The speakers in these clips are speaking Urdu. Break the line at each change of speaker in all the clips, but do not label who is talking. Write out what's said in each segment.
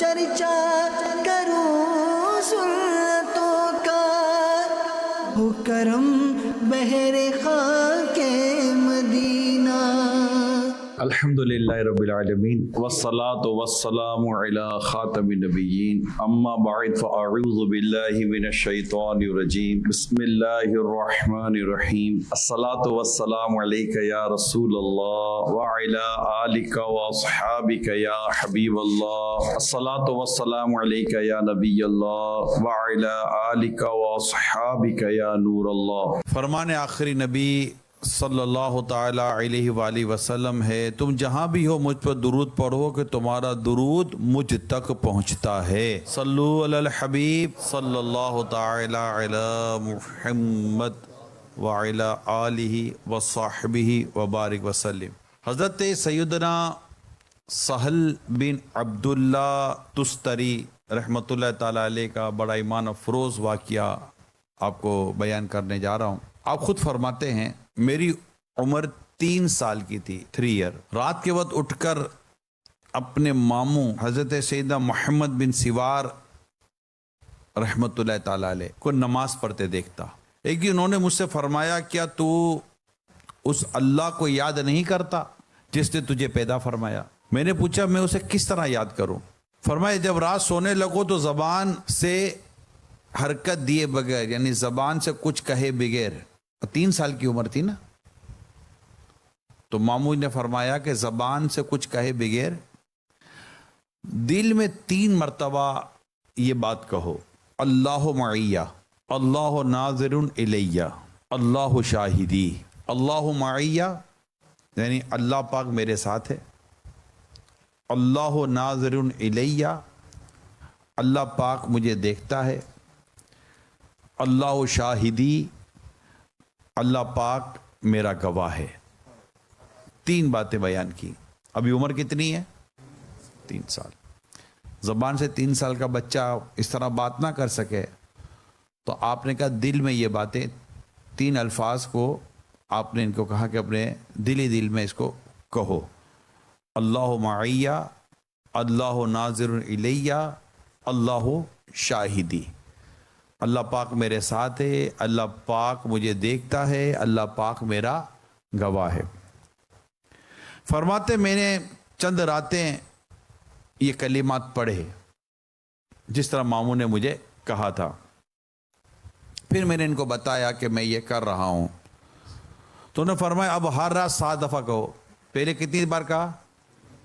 چرچا کروں سنتوں کا، ہو کرم بہر خاک مدینہ۔
الحمدللہ رب العالمین والصلاة والسلام علی خاتم النبیین، اما بعد فاعوذ باللہ من الشیطان الرجیم، بسم اللہ الرحمن الرحیم۔ الصلاة والسلام علیک یا رسول اللہ وعلی آلک واصحابک یا حبیب اللہ، الصلاة والسلام علیک یا نبی اللہ وعلی آلک واصحابک یا نور اللہ۔ فرمان آخری نبی صلی اللہ تعالی علیہ وآلہ وسلم ہے، تم جہاں بھی ہو مجھ پر درود پڑھو کہ تمہارا درود مجھ تک پہنچتا ہے۔ صلو علی الحبیب صلی اللہ تعالی علی محمد وعلی آلہ وصحبہ وبارک وسلم۔ حضرت سیدنا سہل بن عبداللہ تستری رحمۃ اللہ تعالی علیہ کا بڑا ایمان افروز واقعہ آپ کو بیان کرنے جا رہا ہوں۔ آپ خود فرماتے ہیں میری عمر 3 سال کی تھی، 3 ایئر۔ رات کے وقت اٹھ کر اپنے ماموں حضرت سیدنا محمد بن سوار رحمۃ اللہ تعالی علیہ کو نماز پڑھتے دیکھتا۔ ایک دن انہوں نے مجھ سے فرمایا کیا تو اس اللہ کو یاد نہیں کرتا جس نے تجھے پیدا فرمایا؟ میں نے پوچھا میں اسے کس طرح یاد کروں؟ فرمایا جب رات سونے لگو تو زبان سے حرکت دیے بغیر، یعنی زبان سے کچھ کہے بغیر، 3 سال کی عمر تھی نا، تو ماموں نے فرمایا کہ زبان سے کچھ کہے بغیر دل میں 3 مرتبہ یہ بات کہو، اللہ معیہ، اللہ ناظر الیہ، اللہ شاہدی۔ اللہ معیہ یعنی اللہ پاک میرے ساتھ ہے، اللہ ناظر الیہ اللہ پاک مجھے دیکھتا ہے، اللہ شاہدی اللہ پاک میرا گواہ ہے۔ 3 باتیں بیان کی۔ ابھی عمر کتنی ہے؟ 3 سال۔ زبان سے 3 سال کا بچہ اس طرح بات نہ کر سکے تو آپ نے کہا دل میں یہ باتیں 3 الفاظ کو آپ نے ان کو کہا کہ اپنے دل میں اس کو کہو، اللہ معیہ، اللہ ناظر الیہ، اللہ شاہدی۔ اللہ پاک میرے ساتھ ہے، اللہ پاک مجھے دیکھتا ہے، اللہ پاک میرا گواہ ہے۔ فرماتے میں نے چند راتیں یہ کلمات پڑھے جس طرح ماموں نے مجھے کہا تھا، پھر میں نے ان کو بتایا کہ میں یہ کر رہا ہوں، تو انہوں نے فرمایا اب ہر رات 7 دفعہ کہو۔ پہلے کتنی بار کہا؟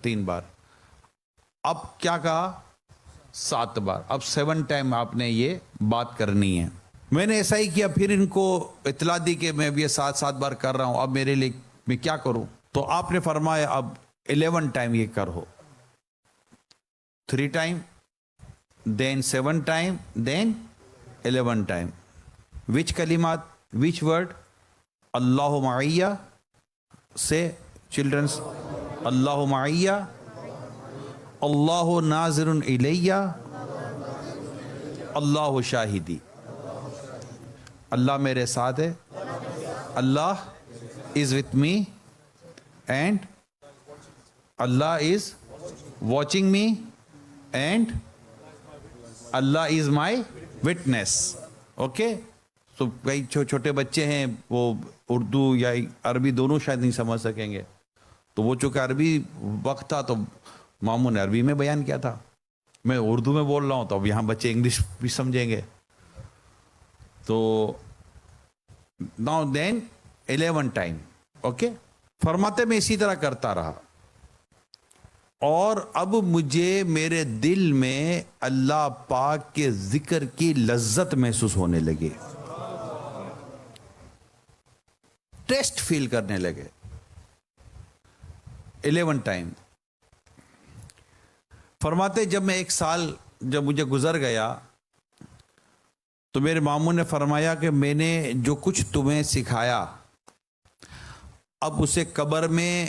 3 بار۔ اب کیا کہا؟ 7 بار۔ اب 7 ٹائم آپ نے یہ بات کرنی ہے۔ میں نے ایسا ہی کیا، پھر ان کو اطلاع دی کہ میں یہ 7 بار کر رہا ہوں، اب میرے لیے میں کیا کروں؟ تو آپ نے فرمایا اب 11 ٹائم یہ کرو، 3 time then 7 time then 11 time. Which کلمات، وچ ورڈ؟ اللہ معیہ سے چلڈرنس، اللہ معیہ، اللہ ناظر الیہ، اللہ شاہدی۔ اللہ میرے ساتھ ہے، Allah is with me, and Allah is watching me, and Allah is my witness. Okay, تو کئی چھوٹے بچے ہیں وہ اردو یا عربی دونوں شاید نہیں سمجھ سکیں گے، تو وہ چونکہ عربی وقت تھا تو ماموں نے عربی میں بیان کیا تھا، میں اردو میں بول رہا ہوں، تو اب یہاں بچے انگلش بھی سمجھیں گے۔ تو ناؤ دین 11 ٹائم، اوکے۔ فرماتے میں اسی طرح کرتا رہا، اور اب مجھے میرے دل میں اللہ پاک کے ذکر کی لذت محسوس ہونے لگی، ٹیسٹ فیل کرنے لگے۔ 11 ٹائم۔ فرماتے جب میں 1 سال جب مجھے گزر گیا تو میرے ماموں نے فرمایا کہ میں نے جو کچھ تمہیں سکھایا اب اسے قبر میں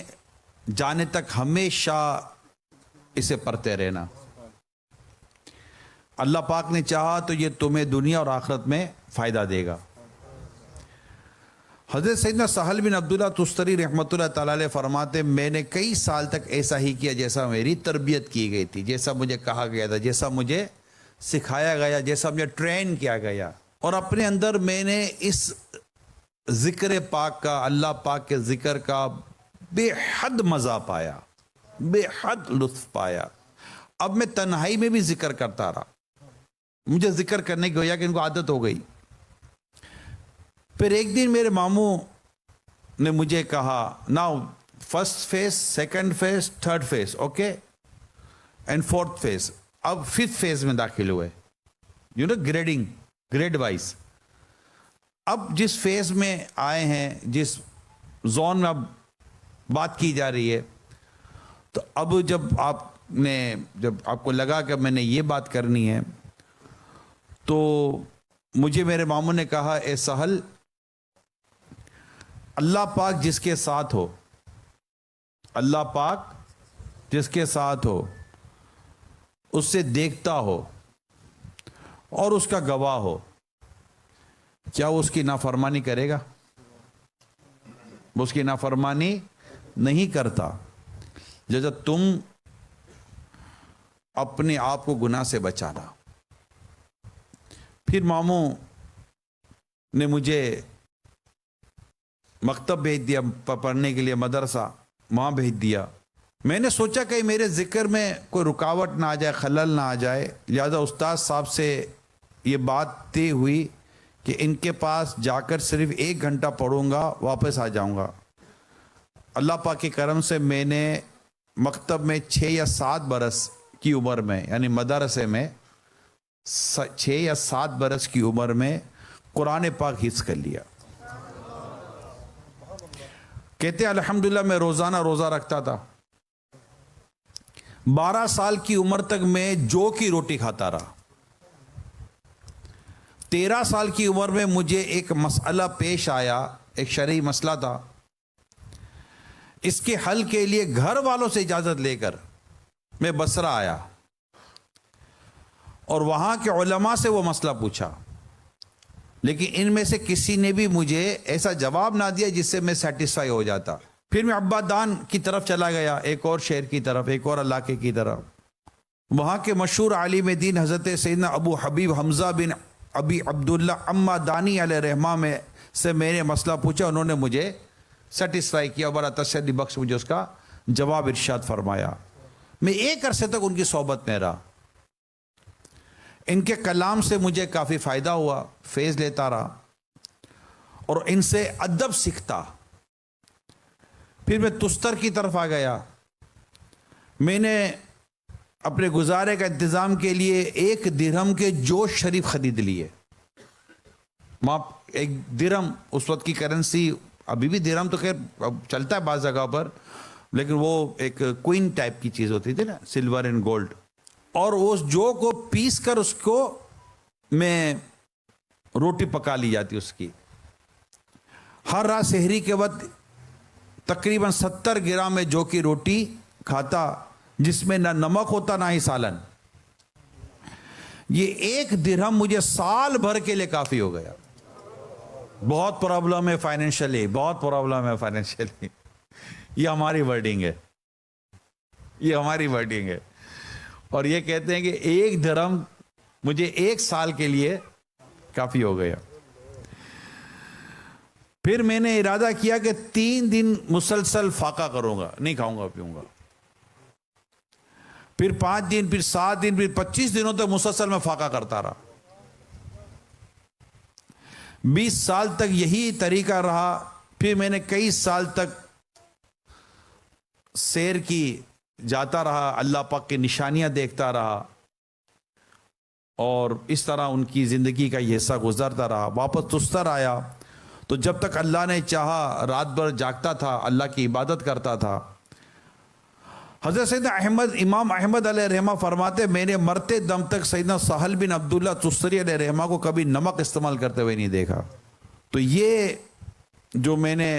جانے تک ہمیشہ اسے پڑھتے رہنا، اللہ پاک نے چاہا تو یہ تمہیں دنیا اور آخرت میں فائدہ دے گا۔ حضرت سیدنا سہل بن عبداللہ تستری رحمۃ اللہ تعالیٰ علیہ فرماتے میں نے کئی سال تک ایسا ہی کیا جیسا میری تربیت کی گئی تھی، جیسا مجھے کہا گیا تھا، جیسا مجھے سکھایا گیا، جیسا مجھے ٹرین کیا گیا، اور اپنے اندر میں نے اس ذکر پاک کا، اللہ پاک کے ذکر کا بے حد مزہ پایا، بے حد لطف پایا۔ اب میں تنہائی میں بھی ذکر کرتا رہا، مجھے ذکر کرنے کی وجہ کہ ان کو عادت ہو گئی۔ پھر ایک دن میرے ماموں نے مجھے کہا now first phase, second phase, third phase, okay and fourth phase, اب ففتھ فیز میں داخل ہوئے، گریڈنگ، گریڈ وائز۔ اب جس فیز میں آئے ہیں، جس زون میں اب بات کی جا رہی ہے، تو اب جب آپ کو لگا کہ میں نے یہ بات کرنی ہے، تو مجھے میرے ماموں نے کہا اے سہل، اللہ پاک جس کے ساتھ ہو، اللہ پاک جس کے ساتھ ہو، اس سے دیکھتا ہو اور اس کا گواہ ہو، کیا وہ اس کی نافرمانی کرے گا؟ وہ اس کی نافرمانی نہیں کرتا جب تم اپنے آپ کو گناہ سے بچانا۔ پھر ماموں نے مجھے مکتب بھیج دیا پڑھنے کے لیے، مدرسہ وہاں بھیج دیا۔ میں نے سوچا کہ میرے ذکر میں کوئی رکاوٹ نہ آ جائے، خلل نہ آ جائے، لہذا استاد صاحب سے یہ بات طے ہوئی کہ ان کے پاس جا کر صرف 1 گھنٹہ پڑھوں گا، واپس آ جاؤں گا۔ اللہ پاک کے کرم سے میں نے مکتب میں 6 یا 7 برس کی عمر میں، یعنی مدرسے میں 6 یا 7 برس کی عمر میں قرآن پاک حفظ کر لیا۔ کہتے ہیں الحمدللہ میں روزانہ روزہ رکھتا تھا۔ 12 سال کی عمر تک میں جو کی روٹی کھاتا رہا۔ 13 سال کی عمر میں مجھے ایک مسئلہ پیش آیا، ایک شرعی مسئلہ تھا۔ اس کے حل کے لیے گھر والوں سے اجازت لے کر میں بصرہ آیا اور وہاں کے علماء سے وہ مسئلہ پوچھا، لیکن ان میں سے کسی نے بھی مجھے ایسا جواب نہ دیا جس سے میں سیٹسفائی ہو جاتا۔ پھر میں عبادان کی طرف چلا گیا، ایک اور شہر کی طرف، ایک اور علاقے کی طرف۔ وہاں کے مشہور عالم دین حضرت سیدنا ابو حبیب حمزہ بن ابی عبداللہ عمادانی علیہ رحمہ میں سے میں نے مسئلہ پوچھا، انہوں نے مجھے سیٹسفائی کیا، بڑا تسلی بخش مجھے اس کا جواب ارشاد فرمایا۔ میں ایک عرصے تک ان کی صحبت میں رہا، ان کے کلام سے مجھے کافی فائدہ ہوا، فیض لیتا رہا اور ان سے ادب سیکھتا۔ پھر میں تستر کی طرف آ گیا۔ میں نے اپنے گزارے کا انتظام کے لیے 1 درہم کے جوش شریف خرید لیے۔ 1 درہم اس وقت کی کرنسی، ابھی بھی درہم تو خیر چلتا ہے بعض جگہ پر، لیکن وہ ایک کوئن ٹائپ کی چیز ہوتی تھی نا، سلور اینڈ گولڈ، اور اس جو کو پیس کر اس کو میں روٹی پکا لی جاتی اس کی۔ ہر رات سحری کے وقت تقریباً 70 گرام میں جو کی روٹی کھاتا، جس میں نہ نمک ہوتا نہ ہی سالن۔ یہ 1 درہم مجھے سال بھر کے لیے کافی ہو گیا۔ بہت پرابلم ہے فائنینشلی، بہت پرابلم ہے فائنینشلی، یہ ہماری ورڈنگ ہے، یہ ہماری ورڈنگ ہے۔ اور یہ کہتے ہیں کہ 1 درہم مجھے 1 سال کے لیے کافی ہو گیا۔ پھر میں نے ارادہ کیا کہ 3 دن مسلسل فاقہ کروں گا، نہیں کھاؤں گا پیوں گا۔ پھر 5 دن، پھر 7 دن، پھر 25 دنوں تک مسلسل میں فاقہ کرتا رہا۔ 20 سال تک یہی طریقہ رہا۔ پھر میں نے کئی سال تک سیر کی، جاتا رہا، اللہ پاک کی نشانیاں دیکھتا رہا، اور اس طرح ان کی زندگی کا یہ حصہ گزرتا رہا۔ واپس تستر آیا تو جب تک اللہ نے چاہا رات بھر جاگتا تھا، اللہ کی عبادت کرتا تھا۔ حضرت سیدنا امام احمد علیہ رحمہ فرماتے میں نے مرتے دم تک سیدنا سہل بن عبداللہ تستری علیہ رحمہ کو کبھی نمک استعمال کرتے ہوئے نہیں دیکھا۔ تو یہ جو میں نے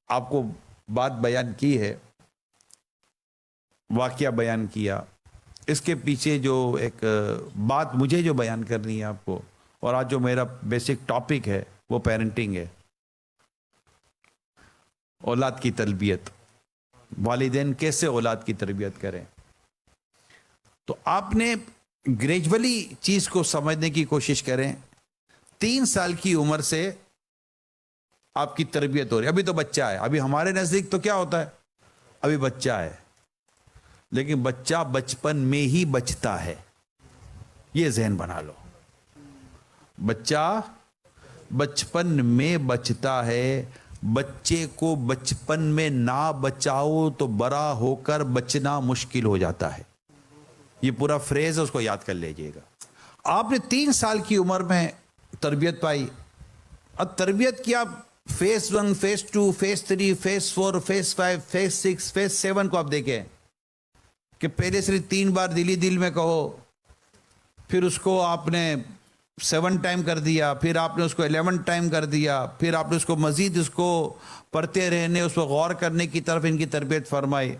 آپ کو بات بیان کی ہے، واقعہ بیان کیا، اس کے پیچھے جو ایک بات مجھے جو بیان کرنی ہے آپ کو، اور آج جو میرا بیسک ٹاپک ہے وہ پیرنٹنگ ہے۔ اولاد کی تربیت، والدین کیسے اولاد کی تربیت کریں. تو آپ نے گریجولی چیز کو سمجھنے کی کوشش کریں. 3 سال کی عمر سے آپ کی تربیت ہو رہی ہے. ابھی تو بچہ ہے، ابھی ہمارے نزدیک تو کیا ہوتا ہے، ابھی بچہ ہے، لیکن بچہ بچپن میں ہی بچتا ہے. یہ ذہن بنا لو، بچہ بچپن میں بچتا ہے. بچے کو بچپن میں نہ بچاؤ تو بڑا ہو کر بچنا مشکل ہو جاتا ہے. یہ پورا فریز ہے، اس کو یاد کر لیجئے گا. آپ نے 3 سال کی عمر میں تربیت پائی، اب تربیت کی آپ phase 1 phase 2 phase 3 phase 4 phase 5 phase 6 phase 7 کو آپ دیکھیں کہ پہلے صرف 3 بار دلی دل میں کہو، پھر اس کو آپ نے 7 ٹائم کر دیا، پھر آپ نے اس کو 11 ٹائم کر دیا، پھر آپ نے اس کو مزید اس کو پڑھتے رہنے، اس کو غور کرنے کی طرف ان کی تربیت فرمائی.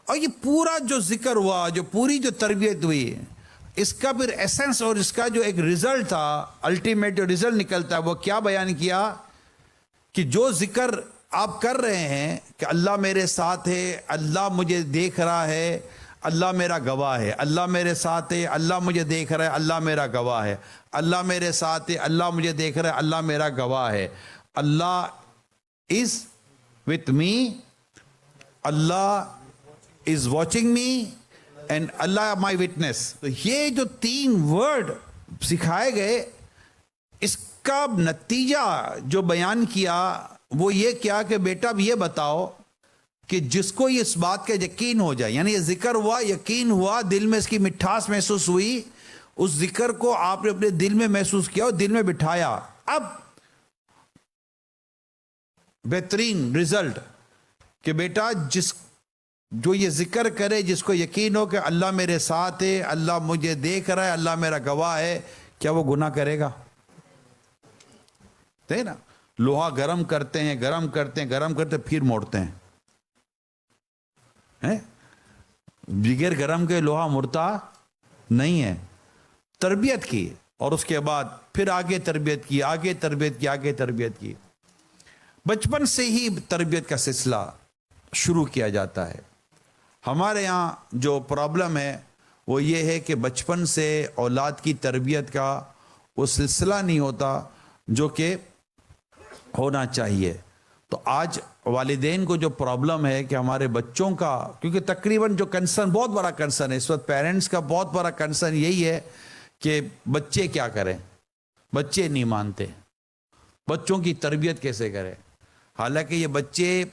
اور یہ پورا جو ذکر ہوا، جو پوری جو تربیت ہوئی، اس کا پھر ایسنس اور اس کا جو ایک رزلٹ تھا، الٹیمیٹ جو رزلٹ نکلتا ہے، وہ کیا بیان کیا کہ جو ذکر آپ کر رہے ہیں کہ اللہ میرے ساتھ ہے، اللہ مجھے دیکھ رہا ہے، اللہ میرا گواہ ہے، اللہ میرے ساتھ ہے، اللہ مجھے دیکھ رہا ہے، اللہ میرا گواہ ہے، اللہ میرے ساتھ ہے، اللہ مجھے دیکھ رہا ہے، اللہ میرا گواہ ہے، Allah is with me, Allah is watching me and Allah my witness. تو یہ جو 3 ورڈ سکھائے گئے، اس کا نتیجہ جو بیان کیا وہ یہ کیا کہ بیٹا اب یہ بتاؤ کہ جس کو یہ اس بات کا یقین ہو جائے، یعنی یہ ذکر ہوا، یقین ہوا، دل میں اس کی مٹھاس محسوس ہوئی، اس ذکر کو آپ نے اپنے دل میں محسوس کیا اور دل میں بٹھایا. اب بہترین رزلٹ کہ بیٹا جو یہ ذکر کرے، جس کو یقین ہو کہ اللہ میرے ساتھ ہے، اللہ مجھے دیکھ رہا ہے، اللہ میرا گواہ ہے، کیا وہ گناہ کرے گا؟ ہے نا، لوہا گرم کرتے ہیں، گرم کرتے ہیں، گرم کرتے پھر موڑتے ہیں. بغیر گرم کے لوہا مڑتا نہیں ہے. تربیت کی اور اس کے بعد پھر آگے تربیت کی، آگے تربیت کی، آگے تربیت کی. بچپن سے ہی تربیت کا سلسلہ شروع کیا جاتا ہے. ہمارے یہاں جو پرابلم ہے وہ یہ ہے کہ بچپن سے اولاد کی تربیت کا وہ سلسلہ نہیں ہوتا جو کہ ہونا چاہیے. تو آج والدین کو جو پرابلم ہے کہ ہمارے بچوں کا، کیونکہ تقریباً جو کنسرن، بہت بڑا کنسرن ہے اس وقت، پیرنٹس کا بہت بڑا کنسرن یہی ہے کہ بچے کیا کریں، بچے نہیں مانتے، بچوں کی تربیت کیسے کریں. حالانکہ یہ بچے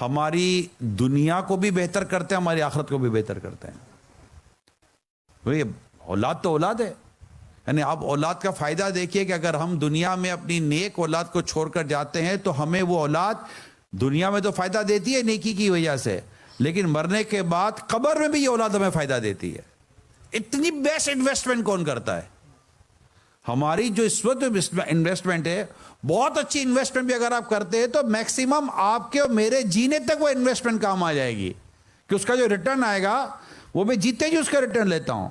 ہماری دنیا کو بھی بہتر کرتے ہیں، ہماری آخرت کو بھی بہتر کرتے ہیں. اولاد تو اولاد ہے، یعنی آپ اولاد کا فائدہ دیکھیے کہ اگر ہم دنیا میں اپنی نیک اولاد کو چھوڑ کر جاتے ہیں تو ہمیں وہ اولاد دنیا میں تو فائدہ دیتی ہے نیکی کی وجہ سے، لیکن مرنے کے بعد قبر میں بھی یہ اولاد ہمیں فائدہ دیتی ہے. اتنی بیسٹ انویسٹمنٹ کون کرتا ہے؟ ہماری جو اس وقت انویسٹمنٹ ہے، بہت اچھی انویسٹمنٹ بھی اگر آپ کرتے ہیں تو میکسیمم آپ کے اور میرے جینے تک وہ انویسٹمنٹ کام آ جائے گی کہ اس کا جو ریٹرن آئے گا وہ میں جیتے ہی اس کا ریٹرن لیتا ہوں.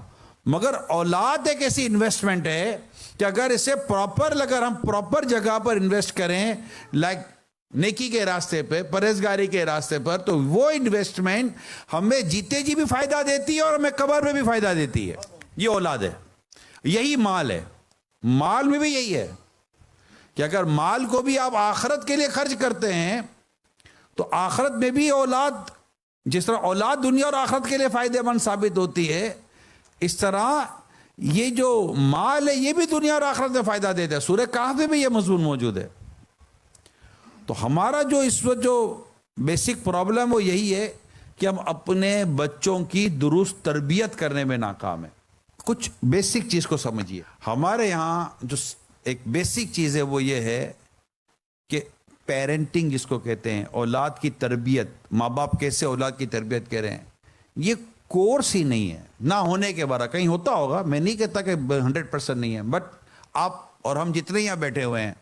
مگر اولاد ایک ایسی انویسٹمنٹ ہے کہ اگر اسے اگر ہم پراپر جگہ پر انویسٹ کریں، لائک نیکی کے راستے پہ، پرہیزگاری کے راستے پر، تو وہ انویسٹمنٹ ہمیں جیتے جی بھی فائدہ دیتی ہے اور ہمیں قبر میں بھی فائدہ دیتی ہے. یہ اولاد ہے. یہی مال ہے. مال میں بھی یہی ہے کہ اگر مال کو بھی آپ آخرت کے لیے خرچ کرتے ہیں تو آخرت میں بھی اولاد، جس طرح اولاد دنیا اور آخرت کے لیے فائدہ مند ثابت ہوتی ہے، اس طرح یہ جو مال ہے یہ بھی دنیا اور آخرت میں فائدہ دیتا ہے. سورہ کہف میں بھی یہ مضمون موجود ہے. تو ہمارا جو اس وقت جو بیسک پرابلم وہ یہی ہے کہ ہم اپنے بچوں کی درست تربیت کرنے میں ناکام ہیں. کچھ بیسک چیز کو سمجھیے. ہمارے یہاں جو ایک بیسک چیز ہے وہ یہ ہے کہ پیرنٹنگ جس کو کہتے ہیں، اولاد کی تربیت، ماں باپ کیسے اولاد کی تربیت کریں، یہ کورس ہی نہیں ہے. نہ ہونے کے بعد کہیں ہوتا ہوگا، میں نہیں کہتا کہ 100% نہیں ہے، بٹ آپ اور ہم جتنے یہاں بیٹھے ہوئے ہیں،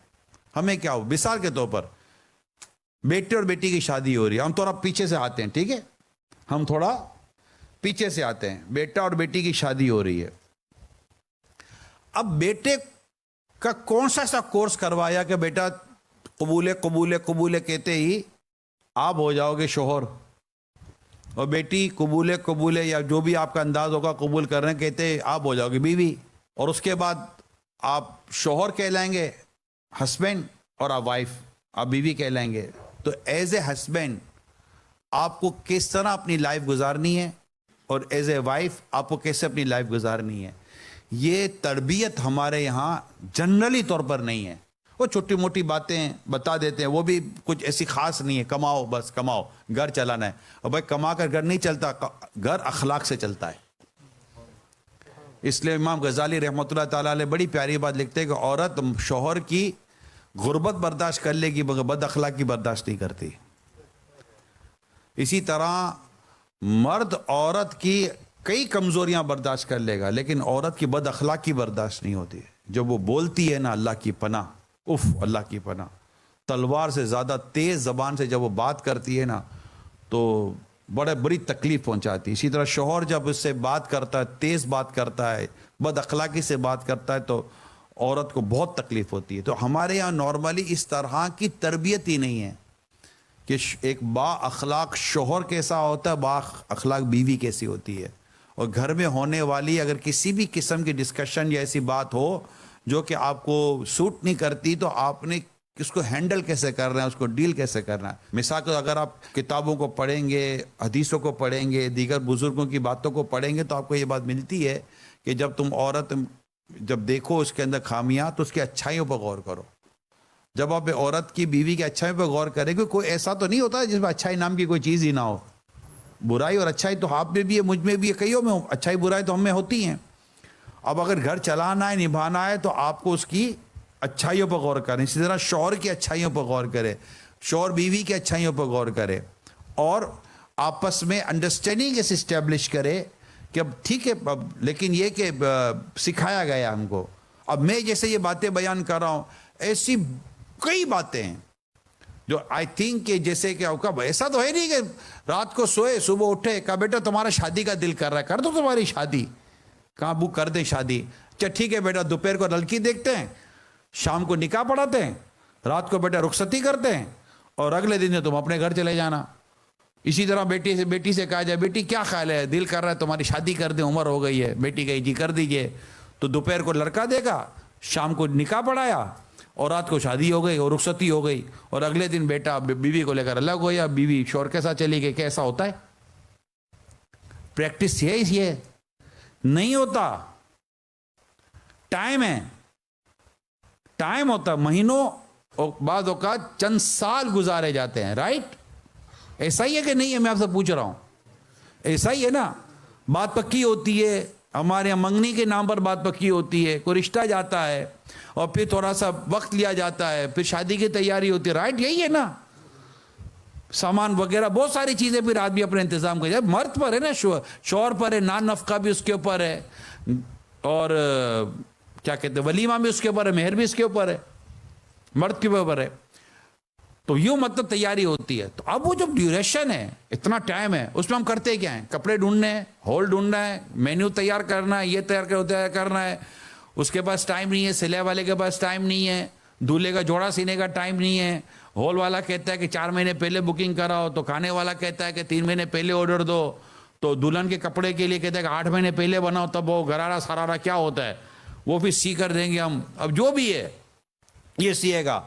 ہمیں کیا ہو، مثال کے طور پر بیٹے اور بیٹی کی شادی ہو رہی ہے، ہم تھوڑا پیچھے سے آتے ہیں، ٹھیک ہے، ہم تھوڑا پیچھے سے آتے ہیں. بیٹا اور بیٹی کی شادی ہو رہی ہے. اب بیٹے کا کون سا ایسا کورس کروایا کہ بیٹا قبول قبول قبول کہتے ہی
آپ ہو جاؤ گے شوہر اور بیٹی قبول یا جو بھی آپ کا انداز ہوگا قبول کر رہے ہیں کہتے آپ ہو جاؤ گے بیوی، اور اس کے بعد آپ شوہر کہلائیں گے ہسبینڈ اور آپ وائف، آپ بیوی کہلائیں گے. تو ایز اے ہسبینڈ آپ کو کس طرح اپنی لائف گزارنی ہے اور ایز اے وائف آپ کو کیسے اپنی لائف گزارنی ہے، یہ تربیت ہمارے یہاں جنرلی طور پر نہیں ہے. وہ چھوٹی موٹی باتیں بتا دیتے ہیں، وہ بھی کچھ ایسی خاص نہیں ہے، کماؤ بس کماؤ، گھر چلانا ہے. اور بھائی کما کر گھر نہیں چلتا، گھر اخلاق سے چلتا ہے. اس لیے امام غزالی رحمۃ اللہ تعالیٰ علیہ بڑی پیاری بات لکھتے ہیں کہ عورت شوہر کی غربت برداشت کر لے گی مگر بد اخلاقی برداشت نہیں کرتی. اسی طرح مرد عورت کی کئی کمزوریاں برداشت کر لے گا لیکن عورت کی بد اخلاقی برداشت نہیں ہوتی. جب وہ بولتی ہے نا اللہ کی پناہ، اللہ کی پناہ، تلوار سے زیادہ تیز زبان سے جب وہ بات کرتی ہے نا تو بڑی تکلیف پہنچاتی. اسی طرح شوہر جب اس سے بات کرتا ہے، تیز بات کرتا ہے، بد اخلاقی سے بات کرتا ہے تو عورت کو بہت تکلیف ہوتی ہے. تو ہمارے یہاں نارملی اس طرح کی تربیت ہی نہیں ہے کہ ایک با اخلاق شوہر کیسا ہوتا ہے، با اخلاق بیوی کیسی ہوتی ہے. اور گھر میں ہونے والی اگر کسی بھی قسم کی ڈسکشن یا ایسی بات ہو جو کہ آپ کو سوٹ نہیں کرتی تو آپ نے اس کو ہینڈل کیسے کرنا ہے، اس کو ڈیل کیسے کرنا ہے. مثال کے اگر آپ کتابوں کو پڑھیں گے، حدیثوں کو پڑھیں گے، دیگر بزرگوں کی باتوں کو پڑھیں گے تو آپ کو یہ بات ملتی ہے کہ جب تم عورت جب دیکھو اس کے اندر خامیاں تو اس کی اچھائیوں پر غور کرو. جب آپ عورت کی بیوی کی اچھائی پہ غور کریں گے، کوئی ایسا تو نہیں ہوتا جس میں اچھائی نام کی کوئی چیز ہی نہ ہو. برائی اور اچھائی تو آپ میں بھی ہے، مجھ میں بھی ہے، کئیوں میں اچھائی برائی تو ہم میں ہوتی ہیں. اب اگر گھر چلانا ہے، نبھانا ہے تو آپ کو اس کی اچھائیوں پر غور کریں. اسی طرح شوہر کی اچھائیوں پر غور کرے، شوہر بیوی کی اچھائیوں پر غور کرے اور آپس میں انڈرسٹینڈنگ اس اسٹیبلش کرے کہ اب ٹھیک ہے لیکن یہ کہ سکھایا گیا ہم کو. اب میں جیسے یہ باتیں بیان کر رہا ہوں ایسی کئی باتیں ہیں جو آئی تھنک کہ جیسے کہ ایسا تو ہے نہیں کہ رات کو سوئے صبح اٹھے کہا بیٹا تمہارا شادی کا دل کر رہا ہے، کر دو تمہاری شادی، کہاں بک کر دیں شادی. اچھا ٹھیک ہے بیٹا دوپہر کو لڑکی دیکھتے ہیں، شام کو نکاح پڑھاتے ہیں، رات کو بیٹا رخصتی کرتے ہیں اور اگلے دن تم اپنے گھر چلے جانا. اسی طرح بیٹی سے کہا جائے بیٹی کیا خیال ہے، دل کر رہا ہے تمہاری شادی کر دیں، عمر ہو گئی ہے. بیٹی کہی جی کر دیجئے. تو دوپہر کو لڑکا دیکھا، شام کو نکاح پڑھایا اور رات کو شادی ہو گئی اور رخصتی ہو گئی اور اگلے دن بیٹا بیوی کو لے کر الگ ہو یا بیوی شوہر کے ساتھ چلی گئی. کیسا ہوتا ہے؟ پریکٹس یہ نہیں ہوتا. ٹائم ہے، ٹائم ہوتا ہے، مہینوں اور بعض اوقات چند سال گزارے جاتے ہیں. رائٹ؟ ایسا ہی ہے کہ نہیں ہے؟ میں آپ سے پوچھ رہا ہوں. ایسا ہی ہے نا؟ بات پکی ہوتی ہے، ہمارے یہاں منگنی کے نام پر بات پکی ہوتی ہے، کوئی رشتہ جاتا ہے اور پھر تھوڑا سا وقت لیا جاتا ہے، پھر شادی کی تیاری ہوتی ہے. رائٹ؟ یہی ہے نا؟ سامان وغیرہ بہت ساری چیزیں پھر آدمی اپنے انتظام کر جائے. مرد پر ہے نا، شوہر پر ہے، نان نفقہ بھی اس کے اوپر ہے اور کیا کہتے ہیں ولیمہ بھی اس کے اوپر ہے، مہر بھی اس کے اوپر ہے، مرد کے اوپر ہے. تو یوں مطلب تیاری ہوتی ہے. تو اب وہ جو ڈیوریشن ہے، اتنا ٹائم ہے، اس میں ہم کرتے کیا ہیں؟ کپڑے ڈھونڈنے ہیں، ہال ڈھونڈنا ہے، مینیو تیار کرنا ہے، یہ تیار کرنا ہے. اس کے پاس ٹائم نہیں ہے، سلے والے کے پاس ٹائم نہیں ہے، دولہے کا جوڑا سینے کا ٹائم نہیں ہے. ہال والا کہتا ہے کہ 4 مہینے پہلے بکنگ کراؤ، تو کھانے والا کہتا ہے کہ 3 مہینے پہلے آرڈر دو، تو دلہن کے کپڑے کے لیے کہتا ہے کہ 8 مہینے پہلے بناؤ، تب وہ غرارہ سرارہ کیا ہوتا ہے وہ پھر سی کر دیں گے ہم. اب جو بھی ہے یہ سیے گا.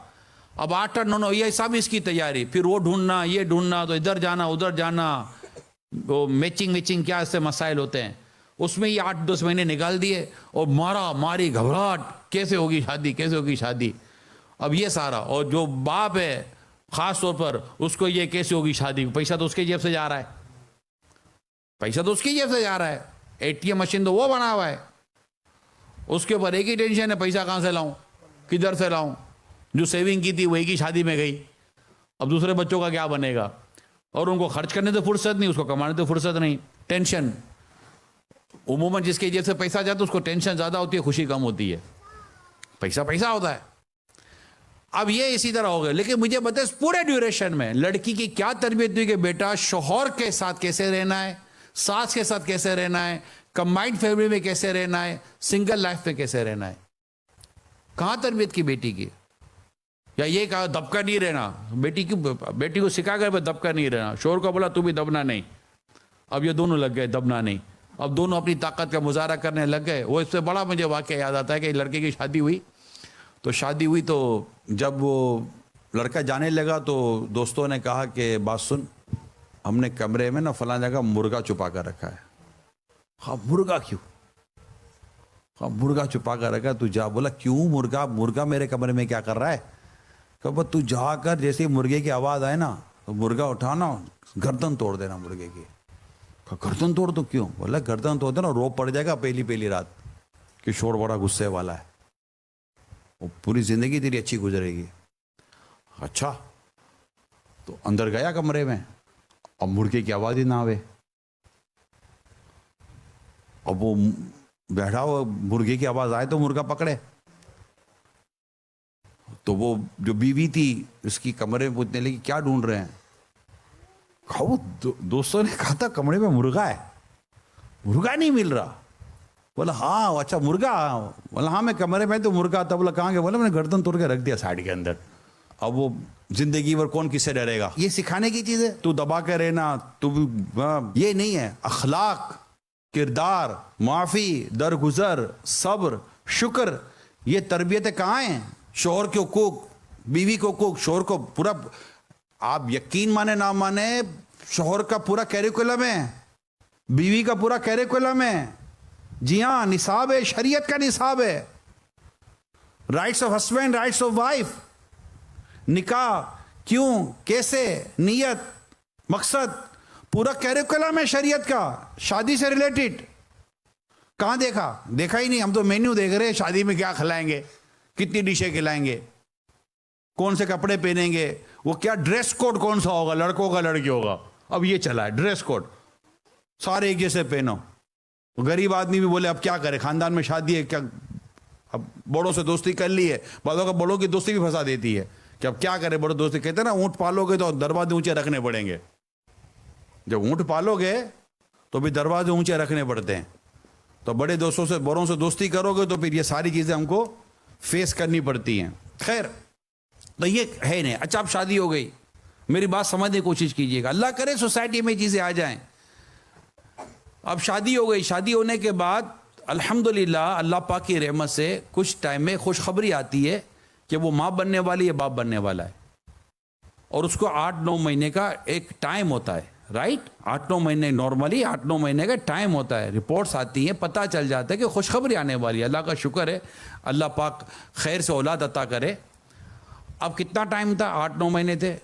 اب 8 یہ سب اس کی تیاری، پھر وہ ڈھونڈنا یہ ڈھونڈنا، تو ادھر جانا ادھر جانا، وہ میچنگ کیا اس سے مسائل ہوتے ہیں. اس میں یہ 8-10 مہینے نکال دیے اور ماری گھبراہٹ، کیسے ہوگی شادی کیسے ہوگی شادی. اب یہ سارا، اور جو باپ ہے خاص طور پر اس کو یہ کیسے ہوگی شادی. پیسہ تو اس کے جیب سے جا رہا ہے، پیسہ تو اس کی جیب سے جا رہا ہے. ATM مشین تو وہ بنا ہوا ہے، اس کے اوپر ایک ہی ٹینشن ہے پیسہ کہاں سے لاؤں، کدھر سے لاؤں. جو سیونگ کی تھی وہ ایک ہی شادی میں گئی، اب دوسرے بچوں کا کیا بنے گا. اور ان کو خرچ کرنے تو فرصت نہیں، اس کو کمانے تو فرصت نہیں. ٹینشن عموماً جس کے جیب سے پیسہ جاتا ہے اس کو ٹینشن زیادہ ہوتی ہے، خوشی کم ہوتی ہے. پیسہ ہوتا ہے. اب یہ اسی طرح ہو گئے. لیکن مجھے بتائیں اس پورے ڈیوریشن میں لڑکی کی کیا تربیت ہوئی کہ بیٹا شوہر کے ساتھ کیسے رہنا ہے، ساس کے ساتھ کیسے رہنا ہے، کمبائنڈ فیملی میں کیسے رہنا ہے، سنگل لائف پہ کیسے رہنا ہے. کہاں تربیت کی بیٹی کی؟ یا یہ کہا دبکا نہیں رہنا, بیٹی کو سکھا کر دبکا نہیں رہنا, شوہر کو بولا تو بھی دبنا نہیں. اب یہ دونوں لگ گئے دبنا نہیں, اب دونوں اپنی طاقت کا مظاہرہ کرنے لگ گئے. وہ اس سے بڑا مجھے واقعہ یاد آتا ہے کہ لڑکے کی شادی ہوئی تو جب وہ لڑکا جانے لگا تو دوستوں نے کہا کہ بات سن, ہم نے کمرے میں نا فلاں جگہ مرغا چھپا کر رکھا ہے. ہاں مرغا کیوں؟ ہاں مرغا چھپا کر رکھا ہے. تو جا. بولا کیوں مرغا میرے کمرے میں کیا کر رہا ہے؟ کہ تو جا کر جیسے مرغے کی آواز آئے نا تو مرغا اٹھانا, گردن توڑ دینا مرغے کی. گردن توڑ تو کیوں؟ بولا گردن توڑ دینا, رو پڑ جائے گا پہلی رات کہ شور بڑا غصے والا ہے, وہ پوری زندگی تیری اچھی گزرے گی. اچھا, تو اندر گیا کمرے میں, اب مرغے کی آواز ہی نہ آوے. اب وہ بیٹھا ہوا, مرغے کی آواز آئے تو مرغا پکڑے. تو وہ جو بیوی تھی اس کی کمرے میں پوچھنے لگی کیا ڈھونڈ رہے ہیں؟ کہا وہ دوستوں نے کہا تھا کمرے میں مرغا ہے, مرغا نہیں مل رہا. بولا ہاں اچھا مرغا, بولا ہاں میں کمرے میں تو مرغا تھا. بولا کہاں گیا؟ بولا میں نے گردن توڑ کے رکھ دیا سائڈ کے اندر. اب وہ زندگی بھر کون کس سے ڈرے گا؟ یہ سکھانے کی چیز ہے, تو دبا کے رہنا تو یہ نہیں ہے. اخلاق, کردار, معافی, درگزر, صبر, شکر, یہ تربیتیں کہاں ہیں؟ شوہر کے حقوق, بیوی کے حقوق. شوہر کو پورا, آپ یقین مانے نہ مانے, شوہر کا پورا کیریکولم ہے, بیوی کا پورا کیریکولم ہے. جی ہاں, نصاب ہے, شریعت کا نصاب ہے. Rights of husband, rights of wife, نکاح کیوں, کیسے, نیت, مقصد, پورا کیریکولم ہے شریعت کا شادی سے ریلیٹڈ. کہاں دیکھا ہی نہیں. ہم تو مینیو دیکھ رہے ہیں, شادی میں کیا کھلائیں گے, کتنی ڈشیں کھلائیں گے, کون سے کپڑے پہنیں گے, وہ کیا ڈریس کوڈ کون سا ہوگا, لڑکوں کا لڑکیوں کا. اب یہ چلا ہے ڈریس کوڈ, سارے ایک جیسے پہنو. غریب آدمی بھی بولے اب کیا کرے, خاندان میں شادی ہے, کیا اب بڑوں سے دوستی کر لی ہے. بعضوں کا بڑوں کی دوستی بھی پھنسا دیتی ہے کہ اب کیا کرے, بڑوں دوستی. کہتے ہیں نا اونٹ پالو گے تو دروازے اونچے رکھنے پڑیں گے. جب اونٹ پالو گے تو بھی دروازے اونچے رکھنے پڑتے ہیں. تو بڑے دوستوں سے, بڑوں سے دوستی کرو گے تو پھر یہ ساری چیزیں ہم کو فیس کرنی پڑتی ہیں. خیر, تو یہ ہے نہیں. اچھا اب شادی ہو گئی, میری بات سمجھنے کی کوشش کیجیے گا, اللہ کرے سوسائٹی میں چیزیں آ جائیں. اب شادی ہو گئی, شادی ہونے کے بعد الحمدللہ اللہ پاک کی رحمت سے کچھ ٹائم میں خوشخبری آتی ہے کہ وہ ماں بننے والی ہے, باپ بننے والا ہے. اور اس کو 8-9 مہینے کا ایک ٹائم ہوتا ہے, رائٹ. 8-9 مہینے, نارملی 8-9 مہینے کا ٹائم ہوتا ہے. رپورٹس آتی ہیں, پتہ چل جاتا ہے کہ خوشخبری آنے والی ہے. اللہ کا شکر ہے, اللہ پاک خیر سے اولاد عطا کرے. اب کتنا ٹائم تھا؟ 8-9 مہینے تھے.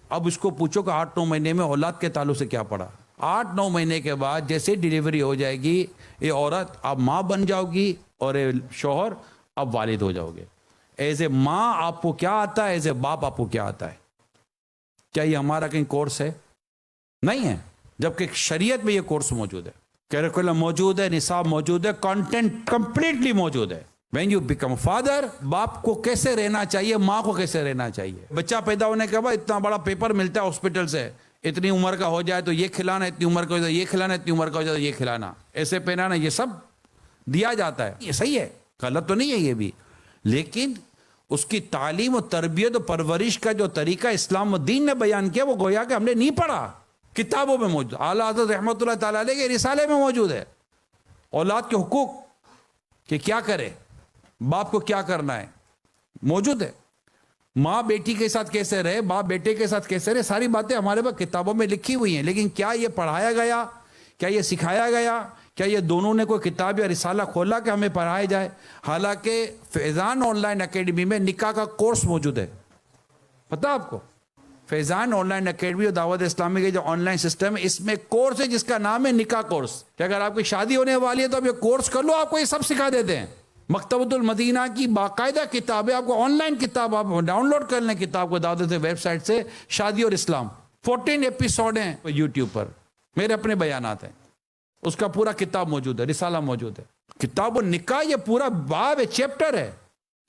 اب اس کو پوچھو کہ 8-9 مہینے میں اولاد کے تعلق سے کیا پڑا. 8-9 مہینے کے بعد جیسے ڈیلیوری ہو جائے گی, یہ عورت اب ماں بن جاؤ گی اور شوہر اب والد ہو جاؤ گے. ایز اے ماں آپ کو کیا آتا ہے, ایز اے باپ آپ کو کیا آتا ہے؟ کیا یہ ہمارا کہیں کورس ہے؟ نہیں ہے. جبکہ شریعت میں یہ کورس موجود ہے, کیریکولم موجود ہے, نصاب موجود ہے, کانٹینٹ کمپلیٹلی موجود ہے. وین یو بیکم فادر, باپ کو کیسے رہنا چاہیے, ماں کو کیسے رہنا چاہیے. بچہ پیدا ہونے کے بعد اتنا بڑا پیپر ملتا ہے ہاسپٹل سے, اتنی عمر کا ہو جائے تو یہ کھلانا, اتنی عمر کا ہو جائے یہ کھلانا, اتنی عمر کا ہو جائے تو یہ کھلانا, ایسے پہنانا, یہ سب دیا جاتا ہے. یہ صحیح ہے, غلط تو نہیں ہے یہ بھی. لیکن اس کی تعلیم و تربیت و پرورش کا جو طریقہ اسلام و دین نے بیان کیا, وہ گویا کہ ہم نے نہیں پڑھا, کتابوں میں موجود. اعلیٰ حضرت رحمۃ اللہ تعالیٰ علیہ کے رسالے میں موجود ہے. اولاد کے حقوق کہ کیا کرے, باپ کو کیا کرنا ہے, موجود ہے. ماں بیٹی کے ساتھ کیسے رہے, باپ بیٹے کے ساتھ کیسے رہے, ساری باتیں ہمارے پاس کتابوں میں لکھی ہوئی ہیں. لیکن کیا یہ پڑھایا گیا, کیا یہ سکھایا گیا, کیا یہ دونوں نے کوئی کتاب یا رسالہ کھولا کہ ہمیں پڑھایا جائے؟ حالانکہ فیضان آن لائن اکیڈمی میں نکاح کا کورس موجود ہے. پتہ آپ کو, فیضان آن لائن اکیڈمی اور دعوت اسلامی کے جو آن لائن سسٹم ہے, اس میں کورس ہے جس کا نام ہے نکاح کورس. کہ اگر آپ کی شادی ہونے والی ہے تو آپ یہ کورس کر لو, آپ کو یہ سب سکھا دیتے ہیں. مکتبۃ المدینہ کی باقاعدہ کتاب ہے, آپ کو آن لائن کتاب آپ ڈاؤن لوڈ کر لیں کتاب کو دعوت سے ویب سائٹ سے. شادی اور اسلام 14 ایپیسوڈ ہیں یوٹیوب پر, میرے اپنے بیانات ہیں. اس کا پورا کتاب موجود ہے, رسالہ موجود ہے. کتاب النکاح یہ پورا باب ہے, چیپٹر ہے.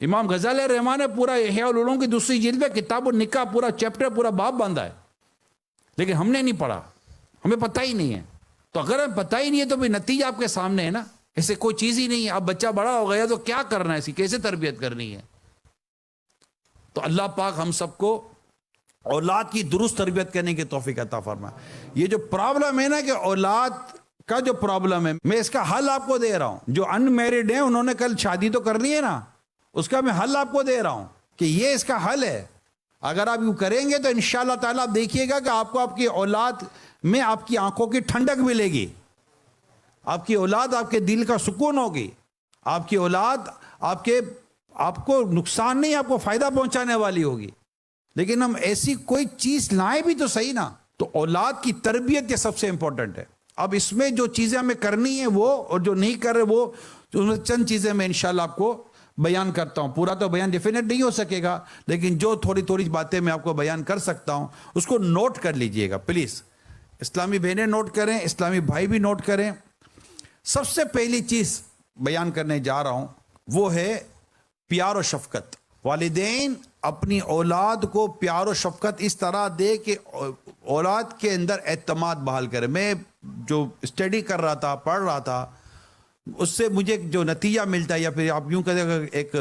امام غزالی رحمٰن نے پورا احیاء العلوم کی دوسری جلد میں کتاب النکاح پورا چیپٹر, پورا باب باندھا ہے. لیکن ہم نے نہیں پڑھا, ہمیں پتہ ہی نہیں ہے. تو اگر ہمیں پتہ ہی نہیں ہے تو بھی نتیجہ آپ کے سامنے ہے نا, ایسے کوئی چیز ہی نہیں ہے. اب بچہ بڑا ہو گیا تو کیا کرنا ہے, اس کی کیسے تربیت کرنی ہے. تو اللہ پاک ہم سب کو اولاد کی درست تربیت کرنے کی توفیق عطا فرمائے۔ یہ جو پرابلم ہے نا کہ اولاد کا جو پرابلم ہے، میں اس کا حل آپ کو دے رہا ہوں۔ جو ان میرڈ ہیں انہوں نے کل شادی تو کرنی ہے نا، اس کا میں حل آپ کو دے رہا ہوں کہ یہ اس کا حل ہے۔ اگر آپ یوں کریں گے تو انشاءاللہ تعالیٰ آپ دیکھیے گا کہ آپ کو آپ کی اولاد میں آپ کی آنکھوں کی ٹھنڈک ملے گی، آپ کی اولاد آپ کے دل کا سکون ہوگی، آپ کی اولاد آپ کو نقصان نہیں، آپ کو فائدہ پہنچانے والی ہوگی۔ لیکن ہم ایسی کوئی چیز لائیں بھی تو صحیح نا۔ تو اولاد کی تربیت یہ سب سے امپورٹنٹ ہے۔ اب اس میں جو چیزیں ہمیں کرنی ہیں وہ، اور جو نہیں کر رہے وہ، چند چیزیں میں انشاءاللہ آپ کو بیان کرتا ہوں۔ پورا تو بیان ڈیفینیٹ نہیں ہو سکے گا، لیکن جو تھوڑی تھوڑی باتیں میں آپ کو بیان کر سکتا ہوں اس کو نوٹ کر لیجئے گا پلیز۔ اسلامی بہنیں نوٹ کریں، اسلامی بھائی بھی نوٹ کریں۔ سب سے پہلی چیز بیان کرنے جا رہا ہوں وہ ہے پیار و شفقت۔ والدین اپنی اولاد کو پیار و شفقت اس طرح دے کہ اولاد کے اندر اعتماد بحال کرے۔ میں جو اسٹڈی کر رہا تھا، پڑھ رہا تھا، اس سے مجھے جو نتیجہ ملتا ہے، یا پھر آپ یوں کہتے ہیں ایک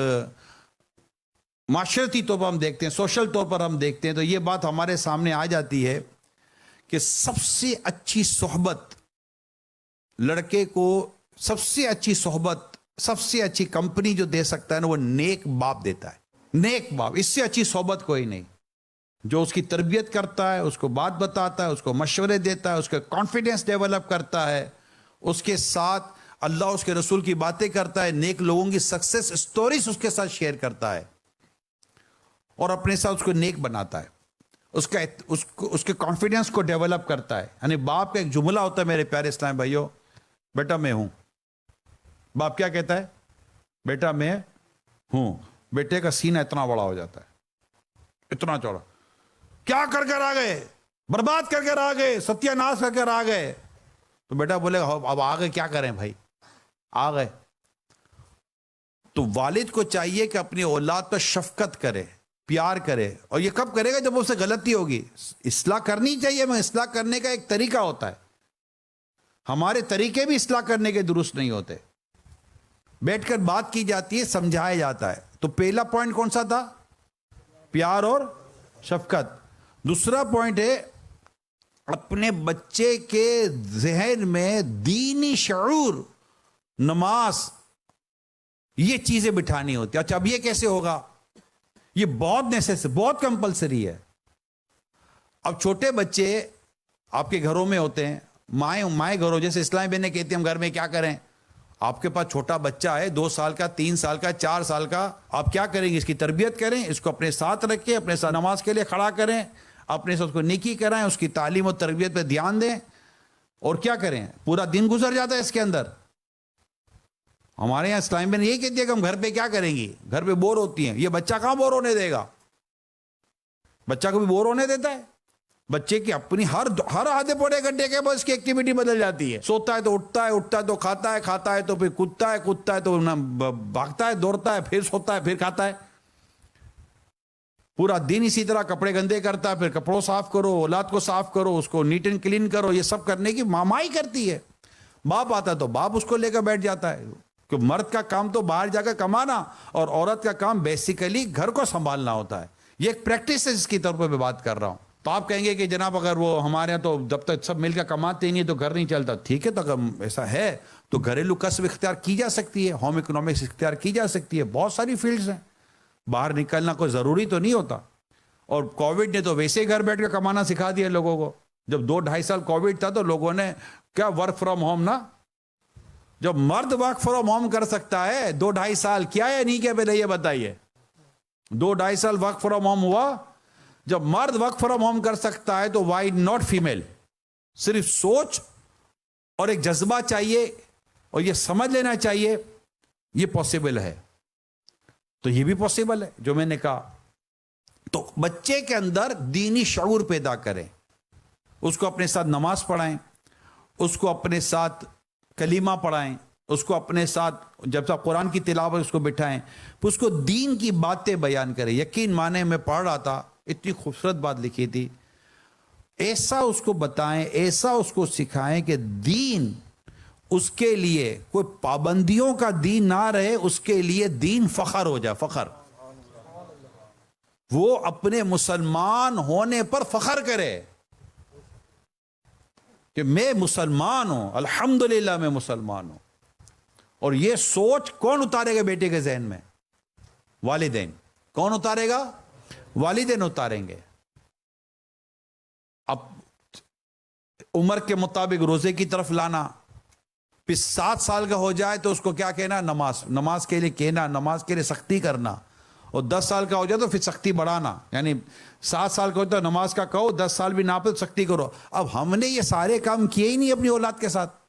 معاشرتی طور پر ہم دیکھتے ہیں، سوشل طور پر ہم دیکھتے ہیں، تو یہ بات ہمارے سامنے آ جاتی ہے کہ سب سے اچھی صحبت لڑکے کو، سب سے اچھی صحبت، سب سے اچھی کمپنی جو دے سکتا ہے نا وہ نیک باپ دیتا ہے۔ نیک باپ، اس سے اچھی صحبت کوئی نہیں۔ جو اس کی تربیت کرتا ہے، اس کو بات بتاتا ہے، اس کو مشورے دیتا ہے، اس کا کانفیڈنس ڈیولپ کرتا ہے، اس کے ساتھ اللہ اس کے رسول کی باتیں کرتا ہے، نیک لوگوں کی سکسیس سٹوریز اس کے ساتھ شیئر کرتا ہے، اور اپنے ساتھ اس کو نیک بناتا ہے، اس کے کانفیڈنس کو ڈیولپ کرتا ہے۔ یعنی باپ کا ایک جملہ ہوتا ہے میرے پیارے اسلام بھائیو، بیٹا میں ہوں۔ باپ کیا کہتا ہے؟ بیٹا میں ہوں۔ بیٹے کا سینہ اتنا بڑا ہو جاتا ہے، اتنا چوڑا، کیا کر کر آ گئے، برباد کر کر آ گئے، ستیہ ناش کر کر آ گئے۔ تو بیٹا بولے اب آگے کیا کریں بھائی، آ گئے۔ تو والد کو چاہیے کہ اپنی اولاد پر شفقت کرے، پیار کرے، اور یہ کب کرے گا؟ جب اس سے غلطی ہوگی۔ اصلاح کرنی چاہیے، مگر اصلاح کرنے کا ایک طریقہ ہوتا ہے۔ ہمارے طریقے بھی اصلاح کرنے کے درست نہیں ہوتے۔ بیٹھ کر بات کی جاتی ہے، سمجھایا جاتا ہے۔ تو پہلا پوائنٹ کون سا تھا؟ پیار اور شفقت۔ دوسرا پوائنٹ ہے اپنے بچے کے ذہن میں دینی شعور، نماز، یہ چیزیں بٹھانی ہوتی۔ اچھا اب یہ کیسے ہوگا؟ یہ بہت نیسیسری، بہت کمپلسری ہے۔ اب چھوٹے بچے آپ کے گھروں میں ہوتے ہیں، مائیں گھروں، جیسے اسلامی بہنیں کہتی ہیں ہم گھر میں کیا کریں؟ آپ کے پاس چھوٹا بچہ ہے، 2 سال کا، 3 سال کا، 4 سال کا، آپ کیا کریں گے؟ اس کی تربیت کریں، اس کو اپنے ساتھ رکھیں، اپنے ساتھ نماز کے لیے کھڑا کریں، اپنے ساتھ اس کو نیکی کرائیں، اس کی تعلیم و تربیت پہ دھیان دیں، اور کیا کریں؟ پورا دن گزر جاتا ہے اس کے اندر۔ ہمارے یہاں اسلام میں یہی کہتی ہے کہ ہم گھر پہ کیا کریں گی، گھر پہ بور ہوتی ہیں۔ یہ بچہ کہاں بور ہونے دے گا؟ بچہ کو بھی بور ہونے دیتا ہے؟ بچے کی اپنی ہر آدھے پونے گھنٹے کے بعد اس کی ایکٹیویٹی بدل جاتی ہے۔ سوتا ہے تو اٹھتا ہے، اٹھتا ہے تو کھاتا ہے، کھاتا ہے تو پھر کودتا ہے تو بھاگتا ہے، دوڑتا ہے، پھر سوتا ہے، پھر کھاتا ہے۔ پورا دن اسی طرح کپڑے گندے کرتا ہے، پھر کپڑوں صاف کرو، اولاد کو صاف کرو، اس کو نیٹ اینڈ کلین کرو، یہ سب کرنے کی ماں ہی کرتی ہے۔ باپ آتا ہے تو باپ اس کو لے کر بیٹھ جاتا ہے، کہ مرد کا کام تو باہر جا کر کمانا، اور عورت کا کام بیسیکلی گھر کو سنبھالنا ہوتا ہے۔ یہ ایک پریکٹس ہے جس کی طور پر میں بات کر رہا ہوں۔ تو آپ کہیں گے کہ جناب اگر وہ ہمارے یہاں تو جب تک سب مل کر کماتے ہی نہیں تو گھر نہیں چلتا۔ ٹھیک ہے، تو اگر ایسا ہے تو گھریلو کسب اختیار کی جا سکتی ہے، ہوم اکنامکس اختیار کی جا سکتی ہے، بہت ساری فیلڈز ہیں، باہر نکلنا کوئی ضروری تو نہیں ہوتا۔ اور کووڈ نے تو ویسے ہی گھر بیٹھ کے کمانا سکھا دیا لوگوں کو۔ جب 2-2.5 سال کووڈ تھا تو لوگوں نے کیا ورک فرام ہوم نا، جب مرد ورک فرام ہوم کر سکتا ہے 2-2.5 سال، کیا ہے نہیں کیا؟ پہلے یہ بتائیے، 2-2.5 سال ورک فرام ہوم ہوا۔ جب مرد ورک فرام ہوم کر سکتا ہے تو وائی ناٹ فیمیل؟ صرف سوچ اور ایک جذبہ چاہیے، اور یہ سمجھ لینا چاہیے یہ پاسبل ہے۔ تو یہ بھی پاسبل ہے جو میں نے کہا۔ تو بچے کے اندر دینی شعور پیدا کریں، اس کو اپنے ساتھ نماز پڑھائیں، اس کو اپنے ساتھ کلمہ پڑھائیں، اس کو اپنے ساتھ جب تک قرآن کی تلاوت اس کو بٹھائیں، پھر اس کو دین کی باتیں بیان کریں۔ یقین مانے میں پڑھ رہا تھا، اتنی خوبصورت بات لکھی تھی، ایسا اس کو بتائیں، ایسا اس کو سکھائیں کہ دین اس کے لیے کوئی پابندیوں کا دین نہ رہے، اس کے لیے دین فخر ہو جائے، فخر۔ وہ اپنے مسلمان ہونے پر فخر کرے کہ میں مسلمان ہوں، الحمدللہ میں مسلمان ہوں. اور یہ سوچ کون اتارے گا بیٹے کے ذہن میں؟ والدین. کون اتارے گا؟ والدین اتاریں گے. اب عمر کے مطابق روزے کی طرف لانا. پھر 7 سال کا ہو جائے تو اس کو کیا کہنا؟ نماز کے لیے کہنا، نماز کے لیے سختی کرنا. اور 10 سال کا ہو جائے تو پھر سختی بڑھانا. یعنی 7 سال کا ہوتا ہے نماز کا کہو، 10 سال بھی ناپے تو سختی کرو. اب ہم نے یہ سارے کام کیے ہی نہیں اپنی اولاد کے ساتھ.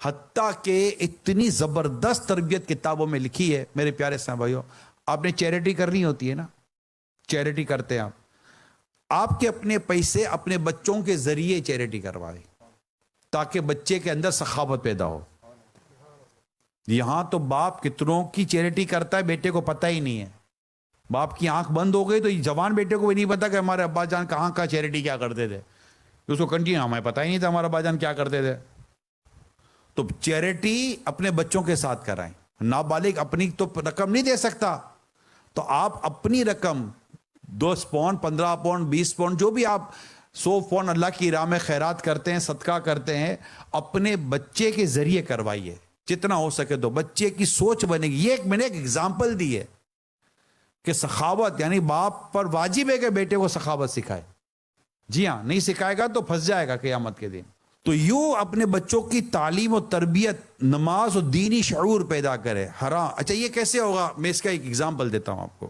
حتیٰ کہ اتنی زبردست تربیت کتابوں میں لکھی ہے میرے پیارے اسلام بھائیوں. آپ نے چیریٹی کرنی ہوتی ہے نا، چیریٹی کرتے ہیں آپ کے اپنے پیسے اپنے بچوں کے ذریعے چیریٹی کروائے تاکہ بچے کے اندر سخاوت پیدا ہو. یہاں تو باپ کتنوں کی چیریٹی کرتا ہے بیٹے کو پتہ ہی نہیں ہے. باپ کی آنکھ بند ہو گئی تو جوان بیٹے کو بھی نہیں پتا کہ ہمارے ابا جان کہاں کا چیریٹی کیا کرتے تھے. اس کو کنٹینیو ہمیں پتہ ہی نہیں تھا ہمارے ابا جان کیا کرتے تھے. تو چیریٹی اپنے بچوں کے ساتھ کرائیں. نابالغ اپنی تو رقم نہیں دے سکتا، تو آپ اپنی رقم 10 پاؤنڈ 15 پاؤنڈ 20 پاؤنڈ جو بھی آپ 100 پاؤنڈ اللہ کی راہ میں خیرات کرتے ہیں، صدقہ کرتے ہیں، اپنے بچے کے ذریعے کروائیے جتنا ہو سکے. تو بچے کی سوچ بنے گی. یہ میں نے ایک اگزامپل دی ہے کہ سخاوت یعنی باپ پر واجب ہے کہ بیٹے کو سخاوت سکھائے. جی ہاں، نہیں سکھائے گا تو پھنس جائے گا قیامت کے دن. تو یوں اپنے بچوں کی تعلیم و تربیت، نماز و دینی شعور پیدا کرے. حرام، اچھا یہ کیسے ہوگا؟ میں اس کا ایک اگزامپل دیتا ہوں آپ کو.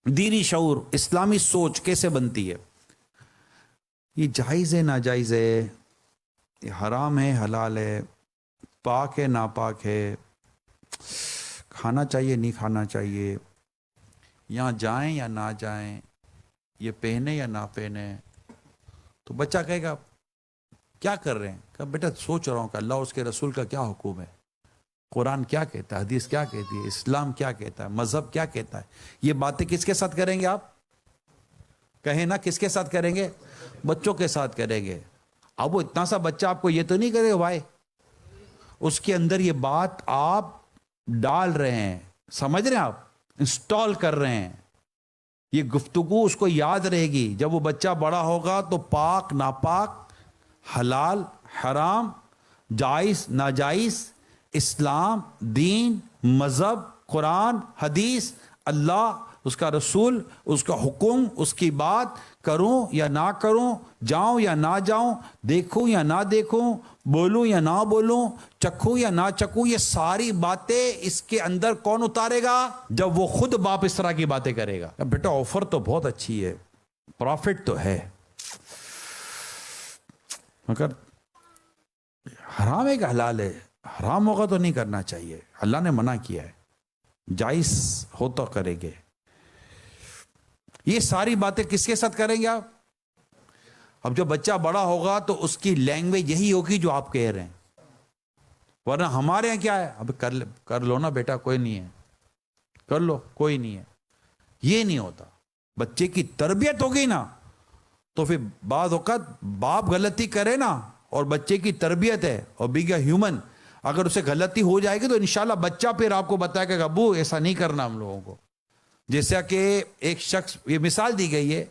دینی شعور، اسلامی سوچ کیسے بنتی ہے؟ یہ جائز ہے ناجائز ہے، یہ حرام ہے حلال ہے، پاک ہے ناپاک ہے، کھانا چاہیے نہیں کھانا چاہیے، یہاں جائیں یا نہ جائیں، یہ پہنے یا نہ پہنے. تو بچہ کہے گا کیا کر رہے ہیں؟ کہ بیٹا سوچ رہا ہوں کہ اللہ اس کے رسول کا کیا حکم ہے، قرآن کیا کہتا ہے، حدیث کیا کہتی ہے، اسلام کیا کہتا ہے، مذہب کیا کہتا ہے. یہ باتیں کس کے ساتھ کریں گے آپ؟ کہیں نا کس کے ساتھ کریں گے؟ بچوں کے ساتھ کریں گے. اب وہ اتنا سا بچہ آپ کو یہ تو نہیں کرے گا بھائی، اس کے اندر یہ بات آپ ڈال رہے ہیں، سمجھ رہے ہیں آپ، انسٹال کر رہے ہیں. یہ گفتگو اس کو یاد رہے گی. جب وہ بچہ بڑا ہوگا تو پاک ناپاک، حلال حرام، جائز ناجائز، اسلام دین، مذہب، قرآن حدیث، اللہ اس کا رسول، اس کا حکم، اس کی بات، کروں یا نہ کروں، جاؤں یا نہ جاؤں، دیکھوں یا نہ دیکھوں، بولوں یا نہ بولوں، چکھوں یا نہ چکھوں، یہ ساری باتیں اس کے اندر کون اتارے گا؟ جب وہ خود باپ اس طرح کی باتیں کرے گا. بیٹا آفر تو بہت اچھی ہے، پروفٹ تو ہے، مگر حرام ہے کہ حلال ہے؟ حرام ہوگا تو نہیں کرنا چاہیے، اللہ نے منع کیا ہے. جائز ہو تو کریں گے. یہ ساری باتیں کس کے ساتھ کریں گے آپ؟ اب جب بچہ بڑا ہوگا تو اس کی لینگویج یہی ہوگی جو آپ کہہ رہے ہیں. ورنہ ہمارے یہاں کیا ہے، اب کر لو نا بیٹا، کوئی نہیں ہے، کر لو کوئی نہیں ہے. یہ نہیں ہوتا. بچے کی تربیت ہوگی نا تو پھر بعض اوقات باپ غلطی کرے نا اور بچے کی تربیت ہے اور بینگ اے ہیومن، اگر اسے غلطی ہو جائے گی تو انشاءاللہ بچہ پھر آپ کو بتائے کہ ابو ایسا نہیں کرنا ہم لوگوں کو. جیسا کہ ایک شخص، یہ مثال دی گئی ہے،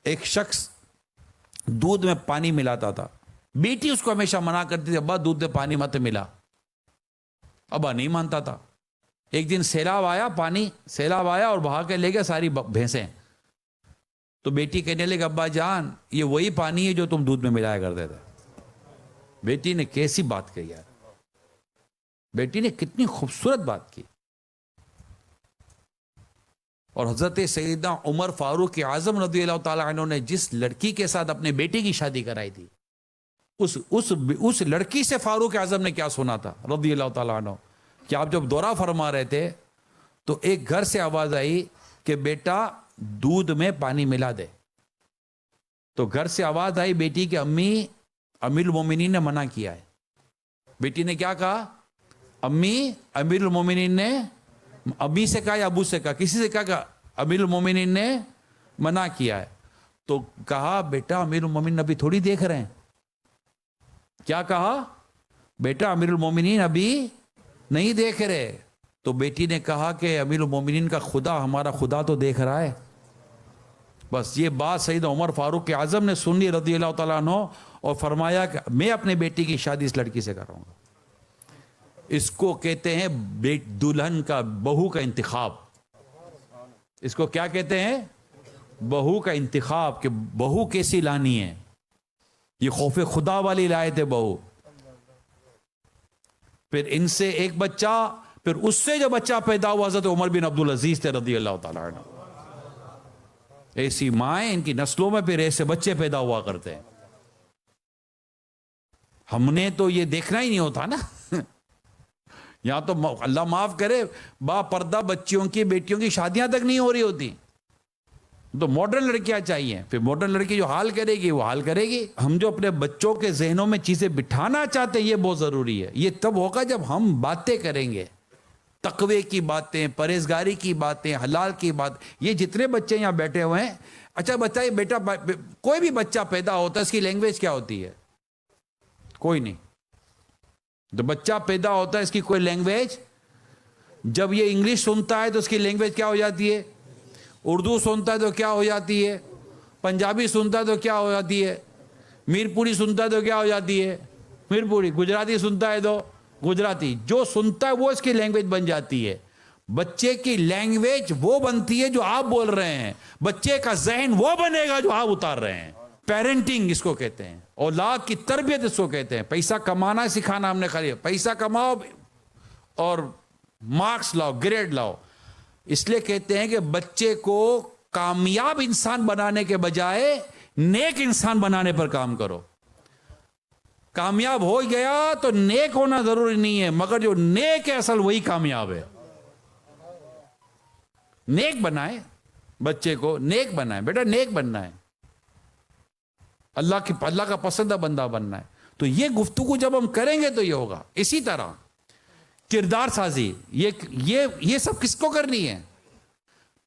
ایک شخص دودھ میں پانی ملاتا تھا. بیٹی اس کو ہمیشہ منع کرتی تھی، ابا دودھ میں پانی مت ملا. ابا نہیں مانتا تھا. ایک دن سیلاب آیا اور بہا کے لے گیا ساری بھینسیں. تو بیٹی کہنے لگی ابا جان یہ وہی پانی ہے جو تم دودھ میں ملایا کرتے تھے. بیٹی نے کیسی بات کہی یار، بیٹی نے کتنی خوبصورت بات کی. اور حضرت سیدنا عمر فاروق اعظم رضی اللہ تعالیٰ عنہ نے جس لڑکی کے ساتھ اپنے بیٹے کی شادی کرائی تھی، اس لڑکی سے فاروق اعظم نے کیا سنا تھا رضی اللہ تعالیٰ عنہ، کہ آپ جب دورہ فرما رہے تھے تو ایک گھر سے آواز آئی کہ بیٹا دودھ میں پانی ملا دے. تو گھر سے آواز آئی بیٹی کہ امی امیر المومنین نے منع کیا ہے. بیٹی نے کیا کہا؟ امی امیر المومنین نے، امی سے کہا یا ابو سے کہا، کسی سے کہا امیر المومنین نے منع کیا ہے. تو کہا بیٹا امیر المومنین ابھی تھوڑی دیکھ رہے ہیں. کیا کہا؟ بیٹا امیر المومنین ابھی نہیں دیکھ رہے. تو بیٹی نے کہا کہ امیر المومنین کا خدا ہمارا خدا تو دیکھ رہا ہے. بس یہ بات سیدنا عمر فاروق اعظم نے سن لی رضی اللہ تعالیٰ عنہ اور فرمایا کہ میں اپنے بیٹی کی شادی اس لڑکی سے کراؤں گا. اس کو کہتے ہیں دلہن کا بہو کا انتخاب. اس کو کیا کہتے ہیں؟ بہو کا انتخاب، کہ بہو کیسی لانی ہے. یہ خوف خدا والی لائے تھے بہو. پھر ان سے ایک بچہ، پھر اس سے جو بچہ پیدا ہوا حضرت عمر بن عبدالعزیز تھے رضی اللہ تعالیٰ عنہ. ایسی مائیں، ان کی نسلوں میں پھر ایسے بچے پیدا ہوا کرتے ہیں. ہم نے تو یہ دیکھنا ہی نہیں ہوتا نا. یہاں تو اللہ معاف کرے با پردہ بچیوں کی، بیٹیوں کی شادیاں تک نہیں ہو رہی ہوتی. تو ماڈرن لڑکیاں چاہیے. پھر ماڈرن لڑکی جو حال کرے گی وہ حال کرے گی. ہم جو اپنے بچوں کے ذہنوں میں چیزیں بٹھانا چاہتے ہیں یہ بہت ضروری ہے. یہ تب ہوگا جب ہم باتیں کریں گے، تقوی کی باتیں، پرہیزگاری کی باتیں، حلال کی بات. یہ جتنے بچے یہاں بیٹھے ہوئے ہیں، اچھا بتائیے بیٹا، کوئی بھی بچہ پیدا ہوتا ہے اس کی لینگویج کیا ہوتی ہے؟ کوئی نہیں. جو بچہ پیدا ہوتا ہے اس کی کوئی لینگویج، جب یہ انگلش سنتا ہے تو اس کی لینگویج کیا ہو جاتی ہے؟ اردو سنتا ہے تو کیا ہو جاتی ہے؟ پنجابی سنتا ہے تو کیا ہو جاتی ہے؟ میر پوری سنتا ہے تو کیا ہو جاتی ہے؟ میر پوری. گجراتی سنتا ہے تو گجراتی. جو سنتا ہے وہ اس کی لینگویج بن جاتی ہے. بچے کی لینگویج وہ بنتی ہے جو آپ بول رہے ہیں. بچے کا ذہن وہ بنے گا جو آپ اتار رہے ہیں. پیرنٹنگ اس کو کہتے ہیں. اولاد کی تربیت اس کو کہتے ہیں. پیسہ کمانا سکھانا ہم نے خالی پیسہ کماؤ اور مارکس لاؤ، گریڈ لاؤ. اس لیے کہتے ہیں کہ بچے کو کامیاب انسان بنانے کے بجائے نیک انسان بنانے پر کام کرو. کامیاب ہو گیا تو نیک ہونا ضروری نہیں ہے، مگر جو نیک ہے اصل وہی کامیاب ہے. نیک بنائے بچے کو، نیک بنائے. بیٹا نیک بننا ہے، اللہ کا پسندہ بندہ بننا ہے. تو یہ گفتگو جب ہم کریں گے تو یہ ہوگا. اسی طرح کردار سازی، یہ سب کس کو کرنی ہے؟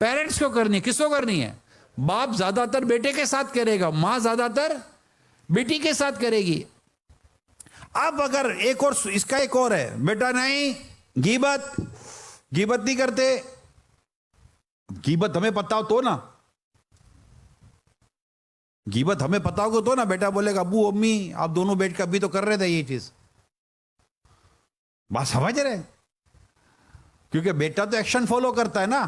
پیرنٹس کو کرنی ہے. کس کو کرنی ہے؟ باپ زیادہ تر بیٹے کے ساتھ کرے گا، ماں زیادہ تر بیٹی کے ساتھ کرے گی. اب اگر ایک اور اس کا ایک اور ہے، بیٹا نہیں غیبت نہیں کرتے. غیبت ہمیں پتا ہو تو نا، غیبت ہمیں پتا ہوگا تو نا. بیٹا بولے گا ابو امی آپ دونوں بیٹھ کے ابھی تو کر رہے تھے یہ چیز. بات سمجھ رہے ہیں؟ کیونکہ بیٹا تو ایکشن فالو کرتا ہے نا.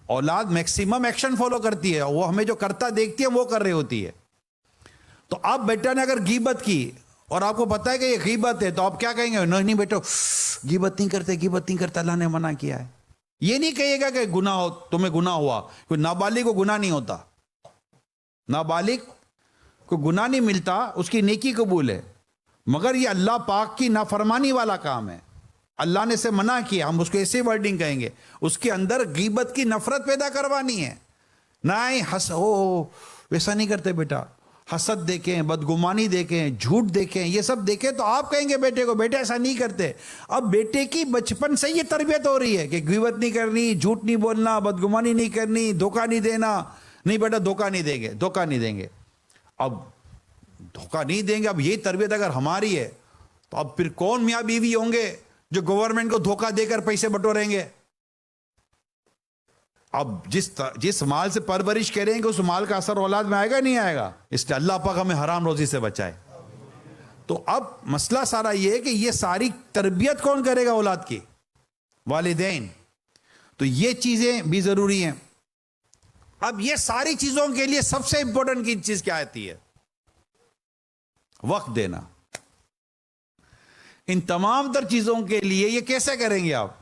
اولاد میکسیمم ایکشن فالو کرتی ہے، وہ ہمیں جو کرتا دیکھتی ہے وہ کر رہی ہوتی ہے. تو اب بیٹا نے اگر غیبت کی اور آپ کو پتا ہے کہ یہ غیبت ہے تو آپ کیا کہیں گے؟ نہیں بیٹا غیبت نہیں کرتے، اللہ نے منع کیا ہے. یہ نہیں کہیے گا کہ گناہ ہو، تمہیں گناہ ہوا. کوئی نابالغ کو گناہ نہیں ہوتا، نابالغ کو گناہ نہیں ملتا، اس کی نیکی قبول ہے. مگر یہ اللہ پاک کی نافرمانی والا کام ہے. اللہ نے اسے منع کیا، ہم اس کو ایسے ورڈنگ کہیں گے. اس کے اندر غیبت کی نفرت پیدا کروانی ہے. نہیں ویسا نہیں کرتے بیٹا. حسد دیکھیں، بدگمانی دیکھیں، جھوٹ دیکھیں، یہ سب دیکھیں تو آپ کہیں گے بیٹے کو بیٹے ایسا نہیں کرتے. اب بیٹے کی بچپن سے یہ تربیت ہو رہی ہے کہ غیبت نہیں کرنی، جھوٹ نہیں بولنا، بدگمانی نہیں کرنی، دھوکہ نہیں دینا. نہیں بیٹا دھوکہ نہیں دیں گے. اب دھوکہ نہیں دیں گے. اب یہ تربیت اگر ہماری ہے تو اب پھر کون میاں بیوی ہوں گے جو گورنمنٹ کو دھوکہ دے کر پیسے بٹوریں گے؟ اب جس مال سے پرورش کریں گے اس مال کا اثر اولاد میں آئے گا نہیں آئے گا؟ اس لیے اللہ پاک ہمیں حرام روزی سے بچائے. تو اب مسئلہ سارا یہ ہے کہ یہ ساری تربیت کون کرے گا اولاد کی؟ والدین. تو یہ چیزیں بھی ضروری ہیں. اب یہ ساری چیزوں کے لیے سب سے امپورٹنٹ کی چیز کیا آتی ہے؟ وقت دینا. ان تمام تر چیزوں کے لیے یہ کیسے کریں گے آپ؟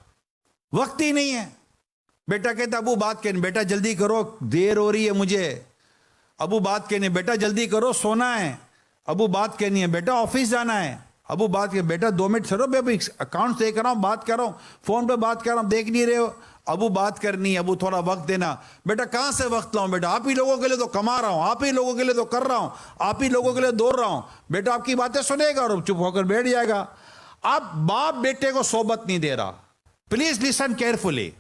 وقت ہی نہیں ہے. بیٹا کہتا ابو بات کریں، بیٹا جلدی کرو دیر ہو رہی ہے مجھے. ابو بات کرنی، بیٹا جلدی کرو سونا ہے. ابو بات کرنی ہے، بیٹا آفس جانا ہے. ابو بات کر، بیٹا 2 منٹ چھوڑو، اکاؤنٹ دیکھ رہا ہوں، بات کر رہا ہوں، فون پہ بات کر رہا ہوں، دیکھ نہیں رہے ہو. ابو بات کرنی ہے، ابو تھوڑا وقت دینا. بیٹا کہاں سے وقت لاؤں؟ بیٹا آپ ہی لوگوں کے لیے تو کما رہا ہوں، آپ ہی لوگوں کے لیے تو کر رہا ہوں، آپ ہی لوگوں کے لیے دوڑ رہا ہوں. بیٹا آپ کی باتیں سنے گا اور چپ ہو کر بیٹھ جائے گا. اب باپ بیٹے کو صحبت نہیں دے رہا. Please listen carefully.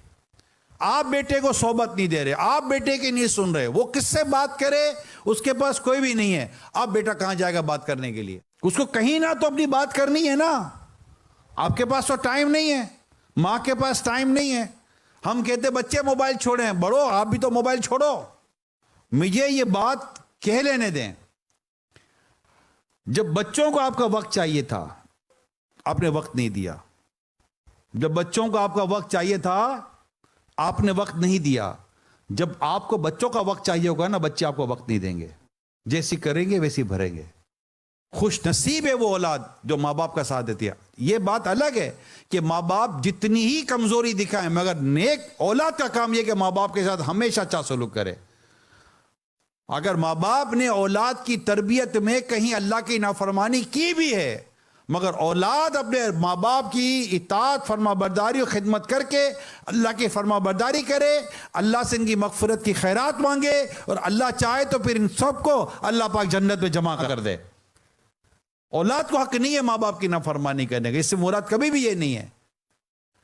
آپ بیٹے کو صحبت نہیں دے رہے، آپ بیٹے کی نہیں سن رہے. وہ کس سے بات کرے؟ اس کے پاس کوئی بھی نہیں ہے. اب بیٹا کہاں جائے گا بات کرنے کے لیے؟ اس کو کہیں نہ تو اپنی بات کرنی ہے نا. آپ کے پاس تو ٹائم نہیں ہے. ماں کے پاس ٹائم نہیں ہے. ہم کہتے بچے موبائل چھوڑیں, بڑو آپ بھی تو موبائل چھوڑو. مجھے یہ بات کہہ لینے دیں, جب بچوں کو آپ کا وقت چاہیے تھا آپ نے وقت نہیں دیا. جب بچوں کو آپ کا وقت چاہیے تھا آپ نے وقت نہیں دیا. جب آپ کو بچوں کا وقت چاہیے ہوگا نا, بچے آپ کو وقت نہیں دیں گے. جیسی کریں گے ویسی بھریں گے. خوش نصیب ہے وہ اولاد جو ماں باپ کا ساتھ دیتی ہے. یہ بات الگ ہے کہ ماں باپ جتنی ہی کمزوری دکھائیں, مگر نیک اولاد کا کام یہ کہ ماں باپ کے ساتھ ہمیشہ اچھا سلوک کرے. اگر ماں باپ نے اولاد کی تربیت میں کہیں اللہ کی نافرمانی کی بھی ہے, مگر اولاد اپنے ماں باپ کی اطاعت فرما برداری و خدمت کر کے اللہ کی فرما برداری کرے, اللہ سے ان کی مغفرت کی خیرات مانگے, اور اللہ چاہے تو پھر ان سب کو اللہ پاک جنت میں جمع کر دے. اولاد کو حق نہیں ہے ماں باپ کی نافرمانی کرنے کا, اس سے مراد کبھی بھی یہ نہیں ہے.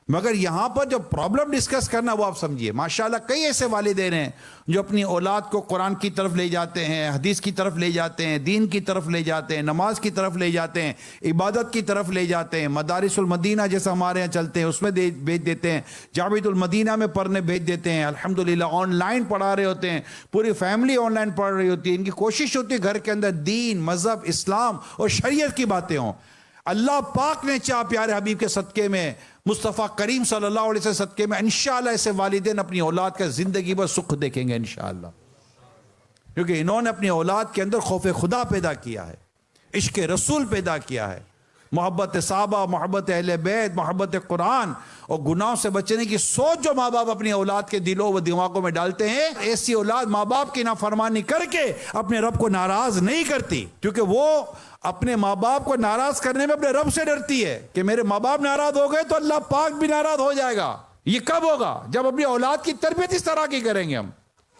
مگر یہاں پر جو پرابلم ڈسکس کرنا وہ آپ سمجھیے. ماشاءاللہ کئی ایسے والدین ہیں جو اپنی اولاد کو قرآن کی طرف لے جاتے ہیں, حدیث کی طرف لے جاتے ہیں, دین کی طرف لے جاتے ہیں, نماز کی طرف لے جاتے ہیں, عبادت کی طرف لے جاتے ہیں. مدارس المدینہ جیسا ہمارے یہاں چلتے ہیں اس میں بھیج دیتے ہیں, جامعۃ المدینہ میں پڑھنے بھیج دیتے ہیں. الحمدللہ آن لائن پڑھا رہے ہوتے ہیں, پوری فیملی آن لائن پڑھ رہی ہوتی ہے. ان کی کوشش ہوتی ہے گھر کے اندر دین, مذہب, اسلام اور شریعت کی باتیں ہوں. اللہ پاک نے چاہ پیارے حبیب کے صدقے میں, مصطفیٰ کریم صلی اللہ علیہ وسلم صدقے میں, انشاءاللہ ایسے والدین اپنی اولاد کا زندگی پر سکھ دیکھیں گے انشاءاللہ. کیونکہ انہوں نے اپنی اولاد کے اندر خوف خدا پیدا کیا ہے, عشق رسول پیدا کیا ہے, محبت صحابہ, محبت اہل بیت, محبت قرآن اور گناہوں سے بچنے کی سوچ جو ماں باپ اپنی اولاد کے دلوں و دماغوں میں ڈالتے ہیں, ایسی اولاد ماں باپ کی نافرمانی کر کے اپنے رب کو ناراض نہیں کرتی. کیونکہ وہ اپنے ماں باپ کو ناراض کرنے میں اپنے رب سے ڈرتی ہے کہ میرے ماں باپ ناراض ہو گئے تو اللہ پاک بھی ناراض ہو جائے گا. یہ کب ہوگا؟ جب اپنی اولاد کی تربیت اس طرح کی کریں گے ہم.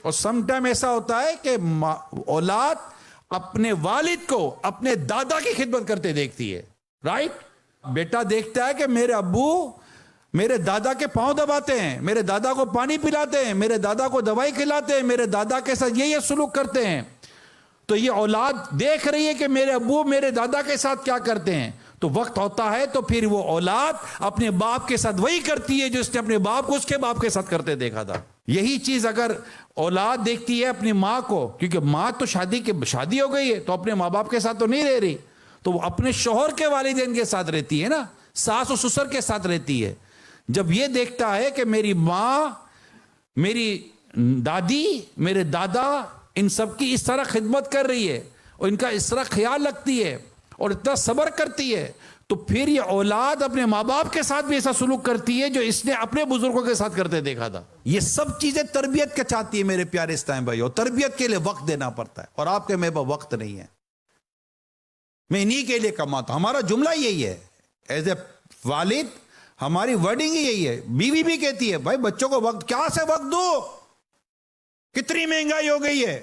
اور سم ٹائم ایسا ہوتا ہے کہ اولاد اپنے والد کو اپنے دادا کی خدمت کرتے دیکھتی ہے. رائٹ, بیٹا دیکھتا ہے کہ میرے ابو میرے دادا کے پاؤں دباتے ہیں, میرے دادا کو پانی پلاتے ہیں, میرے دادا کو دوائی کھلاتے ہیں, میرے دادا کے ساتھ یہ سلوک کرتے ہیں. تو یہ اولاد دیکھ رہی ہے کہ میرے ابو میرے دادا کے ساتھ کیا کرتے ہیں. تو وقت ہوتا ہے تو پھر وہ اولاد اپنے باپ کے ساتھ وہی کرتی ہے جو اس نے اپنے باپ کو اس کے باپ کے ساتھ کرتے دیکھا تھا. یہی چیز اگر اولاد دیکھتی ہے اپنی ماں کو, کیونکہ ماں تو شادی ہو گئی ہے تو اپنے ماں باپ کے ساتھ تو نہیں رہ رہی, تو وہ اپنے شوہر کے والدین کے ساتھ رہتی ہے نا, ساس و سسر کے ساتھ رہتی ہے. جب یہ دیکھتا ہے کہ میری ماں, میری دادی, میرے دادا ان سب کی اس طرح خدمت کر رہی ہے اور ان کا اس طرح خیال رکھتی ہے اور اتنا صبر کرتی ہے, تو پھر یہ اولاد اپنے ماں باپ کے ساتھ بھی ایسا سلوک کرتی ہے جو اس نے اپنے بزرگوں کے ساتھ کرتے دیکھا تھا. یہ سب چیزیں تربیت کا چاہتی ہے میرے پیارے اسلام بھائی, اور تربیت کے لیے وقت دینا پڑتا ہے, اور آپ کے میرے پاس وقت نہیں ہے. میں انہی کے لیے کماتا ہوں. ہمارا جملہ یہی ہے ایز اے والد, ہماری ورڈنگ ہی یہی ہے. بیوی بھی کہتی ہے بھائی بچوں کو وقت, کیا سے وقت دو, کتنی مہنگائی ہو گئی ہے,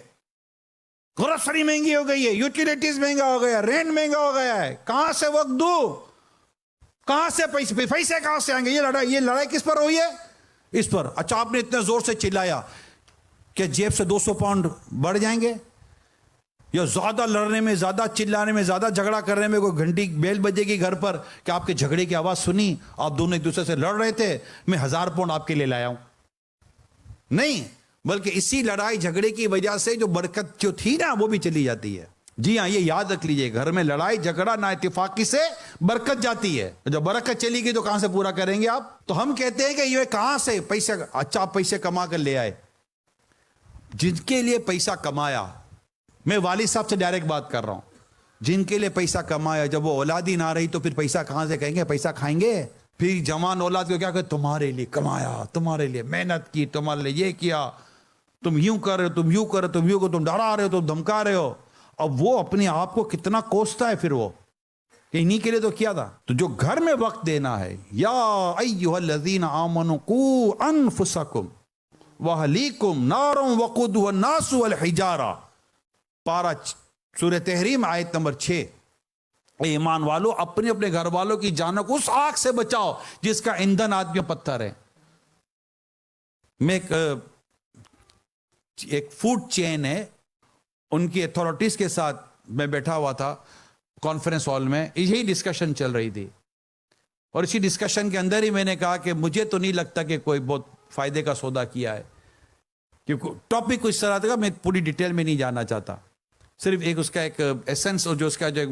گروسری مہنگی ہو گئی ہے, یوٹیلیٹیز مہنگا ہو گیا, رینٹ مہنگا ہو گیا ہے, کہاں سے وقت دو, کہاں سے پیسے کہاں سے آئیں گے. یہ لڑائی کس پر ہوئی ہے؟ اس پر. اچھا آپ نے اتنے زور سے چلایا کہ جیب سے 200 پاؤنڈ بڑھ جائیں گے, یا زیادہ لڑنے میں, زیادہ چلانے میں, زیادہ جھگڑا کرنے میں کوئی گھنٹی بیل بجے گی گھر پر کہ آپ کے جھگڑے کی آواز سنی, آپ دونوں ایک دوسرے سے لڑ رہے تھے, میں 1000 پاؤنڈ آپ کے لیے لایا ہوں. نہیں, بلکہ اسی لڑائی جھگڑے کی وجہ سے جو برکت جو تھی نا وہ بھی چلی جاتی ہے. جی ہاں, یہ یاد رکھ لیجئے, گھر میں لڑائی جھگڑا نا اتفاقی سے برکت جاتی ہے. جب برکت چلی گئی تو کہاں سے پورا کریں گے آپ؟ تو ہم کہتے ہیں کہ یہ کہاں سے پیسے, اچھا آپ پیسے کما کر لے آئے, جن کے لیے پیسہ کمایا, میں والد صاحب سے ڈائریکٹ بات کر رہا ہوں, جن کے لیے پیسہ کمایا جب وہ اولاد ہی نہ رہی تو پھر پیسہ کہاں سے کہیں گے, پیسہ کھائیں گے. پھر جوان اولاد کو کیا کہ تمہارے لیے کمایا, تمہارے لیے محنت کی, تمہارے لیے یہ کیا, تم یوں کر رہے ہو, تم یوں کر رہے ہو, تم یوں کو, تم ڈرا رہے ہو, تم دھمکا رہے ہو. اب وہ اپنے آپ کو کتنا کوستا ہے پھر وہ کہ انہی کے لیے تو کیا تھا. تو جو گھر میں وقت دینا ہے, یا ایھا الذین آمنوا قوا انفسکم واہلیکم نارا وقودها الناس والحجارہ, پارہ سورہ تحریم آیت نمبر 6. اے ایمان والو, اپنے اپنے گھر والوں کی جانوں کو اس آگ سے بچاؤ جس کا ایندھن آدمی پتھر ہے. میں ایک فوڈ چین ہے, ان کی اتھارٹیز کے ساتھ میں بیٹھا ہوا تھا کانفرنس ہال میں, یہی ڈسکشن چل رہی تھی, اور اسی ڈسکشن کے اندر ہی میں نے کہا کہ مجھے تو نہیں لگتا کہ کوئی بہت فائدے کا سودا کیا ہے، کیونکہ ٹاپک کو اس طرح تھا، میں پوری ڈیٹیل میں نہیں جاننا چاہتا، صرف ایک اس کا ایک ایسنس اور جو اس کا جو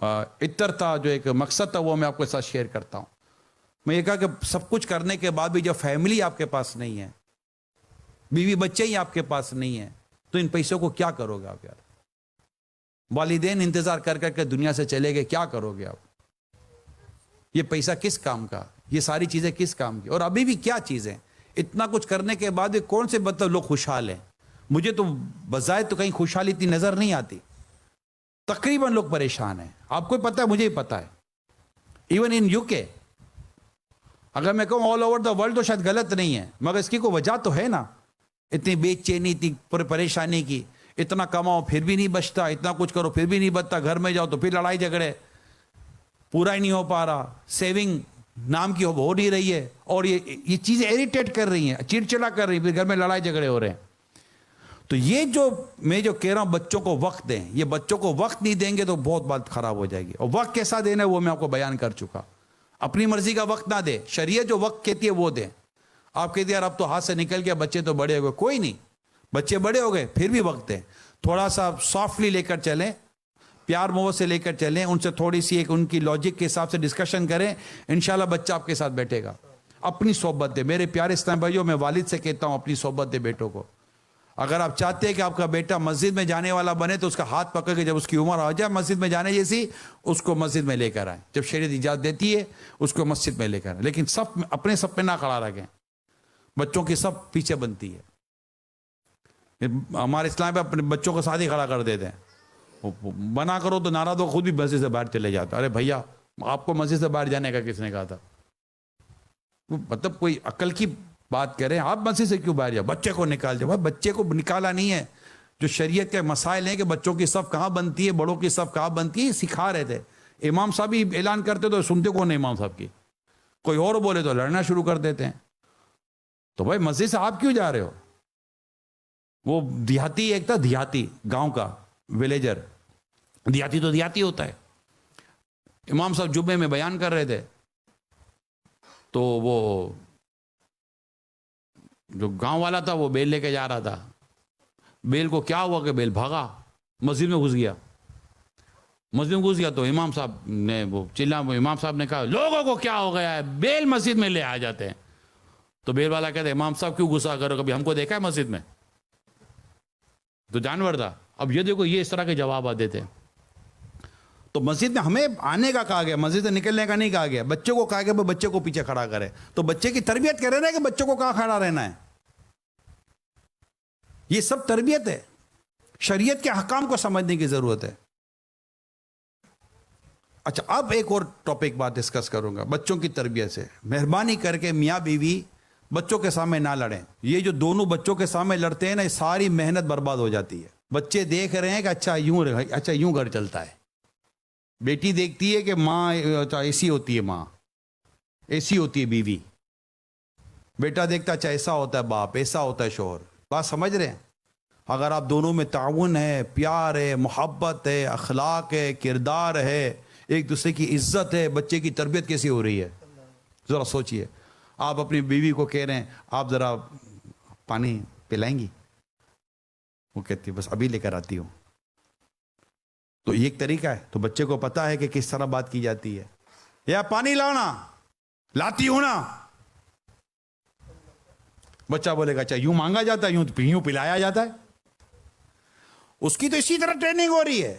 عطر تھا، جو ایک مقصد تھا، وہ میں آپ کے ساتھ شیئر کرتا ہوں۔ میں یہ کہا کہ سب کچھ کرنے کے بعد بھی جب فیملی آپ کے پاس نہیں ہے، بیوی بچے ہی آپ کے پاس نہیں ہیں، تو ان پیسوں کو کیا کرو گے آپ یار؟ والدین انتظار کر کر کے دنیا سے چلے گئے، کیا کرو گے آپ؟ یہ پیسہ کس کام کا؟ یہ ساری چیزیں کس کام کی؟ اور ابھی بھی کیا چیزیں؟ اتنا کچھ کرنے کے بعد بھی کون سے مطلب لوگ خوشحال ہیں؟ مجھے تو بظاہر تو کہیں خوشحالی اتنی نظر نہیں آتی، تقریباً لوگ پریشان ہیں۔ آپ کو پتہ ہے، مجھے ہی پتہ ہے، ایون ان یو کے، اگر میں کہوں آل اوور دا ورلڈ تو شاید غلط نہیں ہے، مگر اس کی کوئی وجہ تو ہے نا، اتنی بے چینی، اتنی پریشانی کی، اتنا کماؤ پھر بھی نہیں بچتا، اتنا کچھ کرو پھر بھی نہیں بچتا، گھر میں جاؤ تو پھر لڑائی جھگڑے، پورا ہی نہیں ہو پا رہا، سیونگ نام کی ہو نہیں رہی ہے، اور یہ چیزیں ایریٹیٹ کر رہی ہیں، چڑچڑا کر رہی ہیں، پھر گھر میں لڑائی جھگڑے ہو رہے ہیں۔ تو یہ جو میں جو کہہ رہا ہوں، بچوں کو وقت دیں، یہ بچوں کو وقت نہیں دیں گے تو بہت بات خراب ہو جائے گی، اور وقت کیسا دینا ہے وہ میں آپ کو بیان کر چکا۔ اپنی مرضی کا وقت نہ دے، شریعت جو وقت کہتی ہے وہ دیں۔ آپ کہتے ہیں یار اب تو ہاتھ سے نکل گیا، بچے تو بڑے ہو گئے، کوئی نہیں، بچے بڑے ہو گئے پھر بھی وقت دیں، تھوڑا سا سافٹلی لے کر چلیں، پیار محبت سے لے کر چلیں، ان سے تھوڑی سی ایک ان کی لاجک کے حساب سے ڈسکشن کریں، انشاءاللہ بچہ آپ کے ساتھ بیٹھے گا۔ اپنی صحبت دے، میرے پیارے اسلام بھائیوں، میں والد سے کہتا ہوں اپنی صحبت دے بیٹوں کو۔ اگر آپ چاہتے ہیں کہ آپ کا بیٹا مسجد میں جانے والا بنے تو اس کا ہاتھ پکڑ کے جب اس کی عمر آ جائے مسجد میں جانے جیسی، اس کو مسجد میں لے کر آئیں، جب شریعت اجازت دیتی ہے اس کو مسجد میں لے کر آئیں، لیکن سب اپنے سب پہ نہ کھڑا رکھیں، بچوں کی سب پیچھے بنتی ہے۔ ہمارے اسلام پہ اپنے بچوں کو ساتھ ہی کھڑا کر دیتے ہیں، بنا کرو تو ناراض ہو، خود بھی مسجد سے باہر چلے جاتا۔ ارے بھیا، آپ کو مسجد سے باہر جانے کا کس نے کہا تھا؟ مطلب کوئی عقل کی بات کریں، آپ مسجد سے کیوں باہر جاؤ؟ بچے کو نکال جاؤ۔ بچے کو نکالا نہیں ہے، جو شریعت کے مسائل ہیں کہ بچوں کی صف کہاں بنتی ہے، بڑوں کی صف کہاں بنتی ہے، سکھا رہے تھے۔ امام صاحب ہی اعلان کرتے تو سنتے کون امام صاحب کی، کوئی اور بولے تو لڑنا شروع کر دیتے ہیں۔ تو بھائی مسجد سے آپ کیوں جا رہے ہو؟ وہ دیہاتی ایک تھا، دیہاتی گاؤں کا ولیجر، دیہاتی تو دیہاتی ہوتا ہے۔ امام صاحب جمعے میں بیان کر رہے تھے تو وہ جو گاؤں والا تھا وہ بیل لے کے جا رہا تھا، بیل کو کیا ہوا کہ بیل بھاگا، مسجد میں گھس گیا۔ مسجد میں گھس گیا تو امام صاحب نے وہ چلا، امام صاحب نے کہا لوگوں کو کیا ہو گیا ہے، بیل مسجد میں لے آ جاتے ہیں۔ تو بیل والا کہتے ہیں امام صاحب کیوں غصہ کرو، کبھی ہم کو دیکھا ہے مسجد میں؟ تو جانور تھا۔ اب یہ دیکھو، یہ اس طرح کے جواب آتے تھے۔ تو مسجد میں ہمیں آنے کا کہا گیا، مسجد سے نکلنے کا نہیں کہا گیا۔ بچوں کو کہا گیا بچے کو پیچھے کھڑا کرے، تو بچے کی تربیت کرے نا کہ بچوں کو کہاں کھڑا رہنا ہے۔ یہ سب تربیت ہے، شریعت کے احکام کو سمجھنے کی ضرورت ہے۔ اچھا، اب ایک اور ٹاپک بات ڈسکس کروں گا بچوں کی تربیت سے۔ مہربانی کر کے میاں بیوی بچوں کے سامنے نہ لڑیں۔ یہ جو دونوں بچوں کے سامنے لڑتے ہیں نا، یہ ساری محنت برباد ہو جاتی ہے۔ بچے دیکھ رہے ہیں کہ اچھا یوں گھر چلتا ہے۔ بیٹی دیکھتی ہے کہ ماں ایسی ہوتی ہے، ماں ایسی ہوتی ہے بیوی۔ بیٹا دیکھتا اچھا ایسا ہوتا ہے باپ، ایسا ہوتا ہے شوہر۔ بات سمجھ رہے ہیں؟ اگر آپ دونوں میں تعاون ہے، پیار ہے، محبت ہے، اخلاق ہے، کردار ہے، ایک دوسرے کی عزت ہے، بچے کی تربیت کیسی ہو رہی ہے؟ ذرا سوچئے۔ آپ اپنی بیوی کو کہہ رہے ہیں آپ ذرا پانی پلائیں گی، وہ کہتی ہے بس ابھی لے کر آتی ہوں۔ تو یہ ایک طریقہ ہے، تو بچے کو پتا ہے کہ کس طرح بات کی جاتی ہے۔ یا پانی لانا، لاتی ہوں نا۔ بچہ بولے گا اچھا یوں مانگا جاتا ہے، یوں پلایا جاتا ہے۔ اس کی تو اسی طرح ٹریننگ ہو رہی ہے۔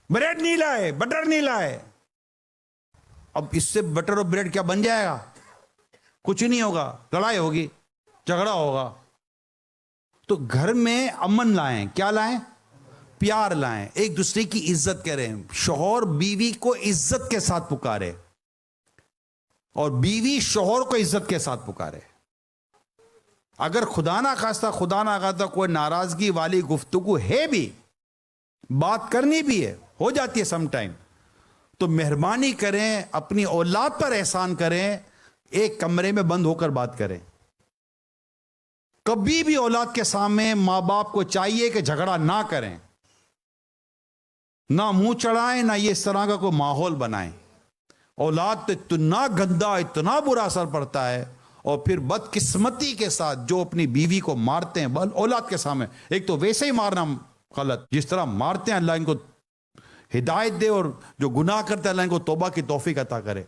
بریڈ نہیں لائے، بٹر نہیں لائے، اب اس سے بٹر اور بریڈ کیا بن جائے گا؟ کچھ نہیں ہوگا، لڑائی ہوگی، جھگڑا ہوگا۔ تو گھر میں امن لائیں، کیا لائیں؟ پیار لائیں، ایک دوسرے کی عزت کریں۔ شوہر بیوی کو عزت کے ساتھ پکارے اور بیوی شوہر کو عزت کے ساتھ پکارے۔ اگر خدا نہ خواستہ کوئی ناراضگی والی گفتگو ہے بھی، بات کرنی بھی ہے، ہو جاتی ہے سم ٹائم، تو مہربانی کریں اپنی اولاد پر احسان کریں، ایک کمرے میں بند ہو کر بات کریں۔ کبھی بھی اولاد کے سامنے ماں باپ کو چاہیے کہ جھگڑا نہ کریں، نہ منہ چڑھائیں، نہ یہ اس طرح کا کوئی ماحول بنائیں۔ اولاد تو اتنا گندا اتنا برا اثر پڑتا ہے. اور پھر بدقسمتی کے ساتھ جو اپنی بیوی کو مارتے ہیں اولاد کے سامنے, ایک تو ویسے ہی مارنا غلط, جس طرح مارتے ہیں اللہ ان کو ہدایت دے, اور جو گناہ کرتے ہیں اللہ ان کو توبہ کی توفیق عطا کرے.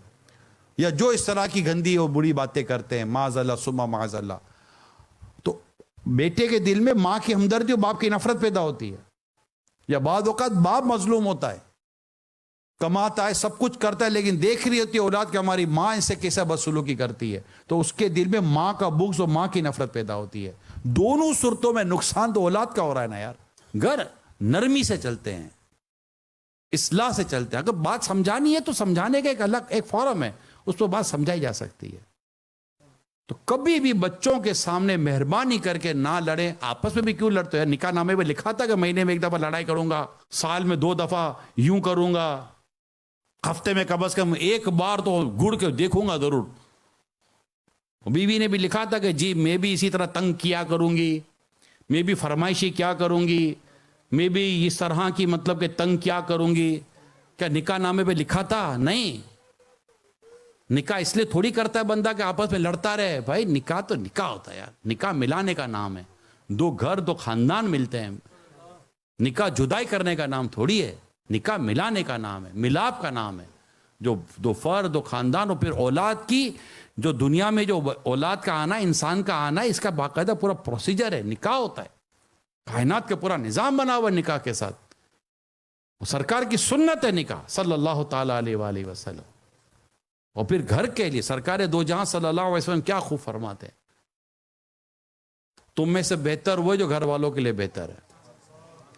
یا جو اس طرح کی گندی اور بری باتیں کرتے ہیں, معاذ اللہ ثم معاذ اللہ. تو بیٹے کے دل میں ماں کی ہمدردی اور باپ کی نفرت پیدا ہوتی ہے. یا بعض اوقات باپ مظلوم ہوتا ہے, کماتا ہے, سب کچھ کرتا ہے, لیکن دیکھ رہی ہوتی ہے اولاد کہ ہماری ماں ان سے کیسا بدسلوکی کرتی ہے, تو اس کے دل میں ماں کا بغض اور ماں کی نفرت پیدا ہوتی ہے. دونوں صورتوں میں نقصان تو اولاد کا ہو رہا ہے نا یار. گھر نرمی سے چلتے ہیں, اصلاح سے چلتے ہیں. اگر بات سمجھانی ہے تو سمجھانے کا ایک الگ ایک فورم ہے, اس پر بات سمجھائی جا سکتی ہے. تو کبھی بھی بچوں کے سامنے مہربانی کر کے نہ لڑیں. آپس میں بھی کیوں لڑتے ہیں؟ نکاح نامے میں لکھا تھا کہ مہینے میں ایک دفعہ لڑائی کروں گا, سال میں 2 دفعہ یوں کروں گا, ہفتے میں کم از کم ایک بار تو گڑ کے دیکھوں گا ضرور. بیوی نے بھی لکھا تھا کہ جی میں بھی اسی طرح تنگ کیا کروں گی, میں بھی فرمائشی کیا کروں گی, میں بھی اس طرح کی مطلب کہ تنگ کیا کروں گی. کیا نکاح نامے پہ لکھا تھا؟ نہیں. نکاح اس لیے تھوڑی کرتا ہے بندہ کہ آپس میں لڑتا رہے. بھائی نکاح تو نکاح ہوتا ہے یار, نکاح ملانے کا نام ہے. 2 گھر 2 خاندان ملتے ہیں. نکاح جدائی کرنے کا نام تھوڑی ہے, نکاح ملانے کا نام ہے, ملاپ کا نام ہے. جو 2 فرد 2 خاندان, اور پھر اولاد کی جو دنیا میں جو اولاد کا آنا, انسان کا آنا, اس کا باقاعدہ پورا پروسیجر ہے. نکاح ہوتا ہے, کائنات کا پورا نظام بنا ہوا نکاح کے ساتھ. سرکار کی سنت ہے نکاح صلی اللہ تعالی علیہ وآلہ وسلم. اور پھر گھر کے لیے سرکار دو جہاں صلی اللہ علیہ وسلم کیا خوب فرماتے ہیں, تم میں سے بہتر وہ جو گھر والوں کے لیے بہتر ہے,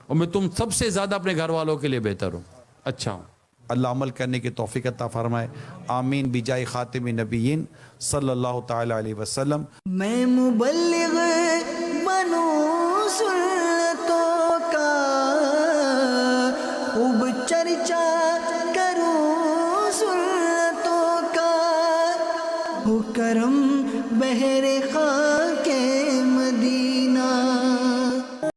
اور میں تم سب سے زیادہ اپنے گھر والوں کے لیے بہتر ہوں, اچھا ہوں. اللہ عمل کرنے کی توفیق عطا فرمائے. آمین بجائے خاتم نبیین صلی اللہ تعالی علیہ وسلم.
میں مبلغ بنوں سنتوں کا, خوب چرچا کروں سنتوں کا, ہو کرم بہر خاک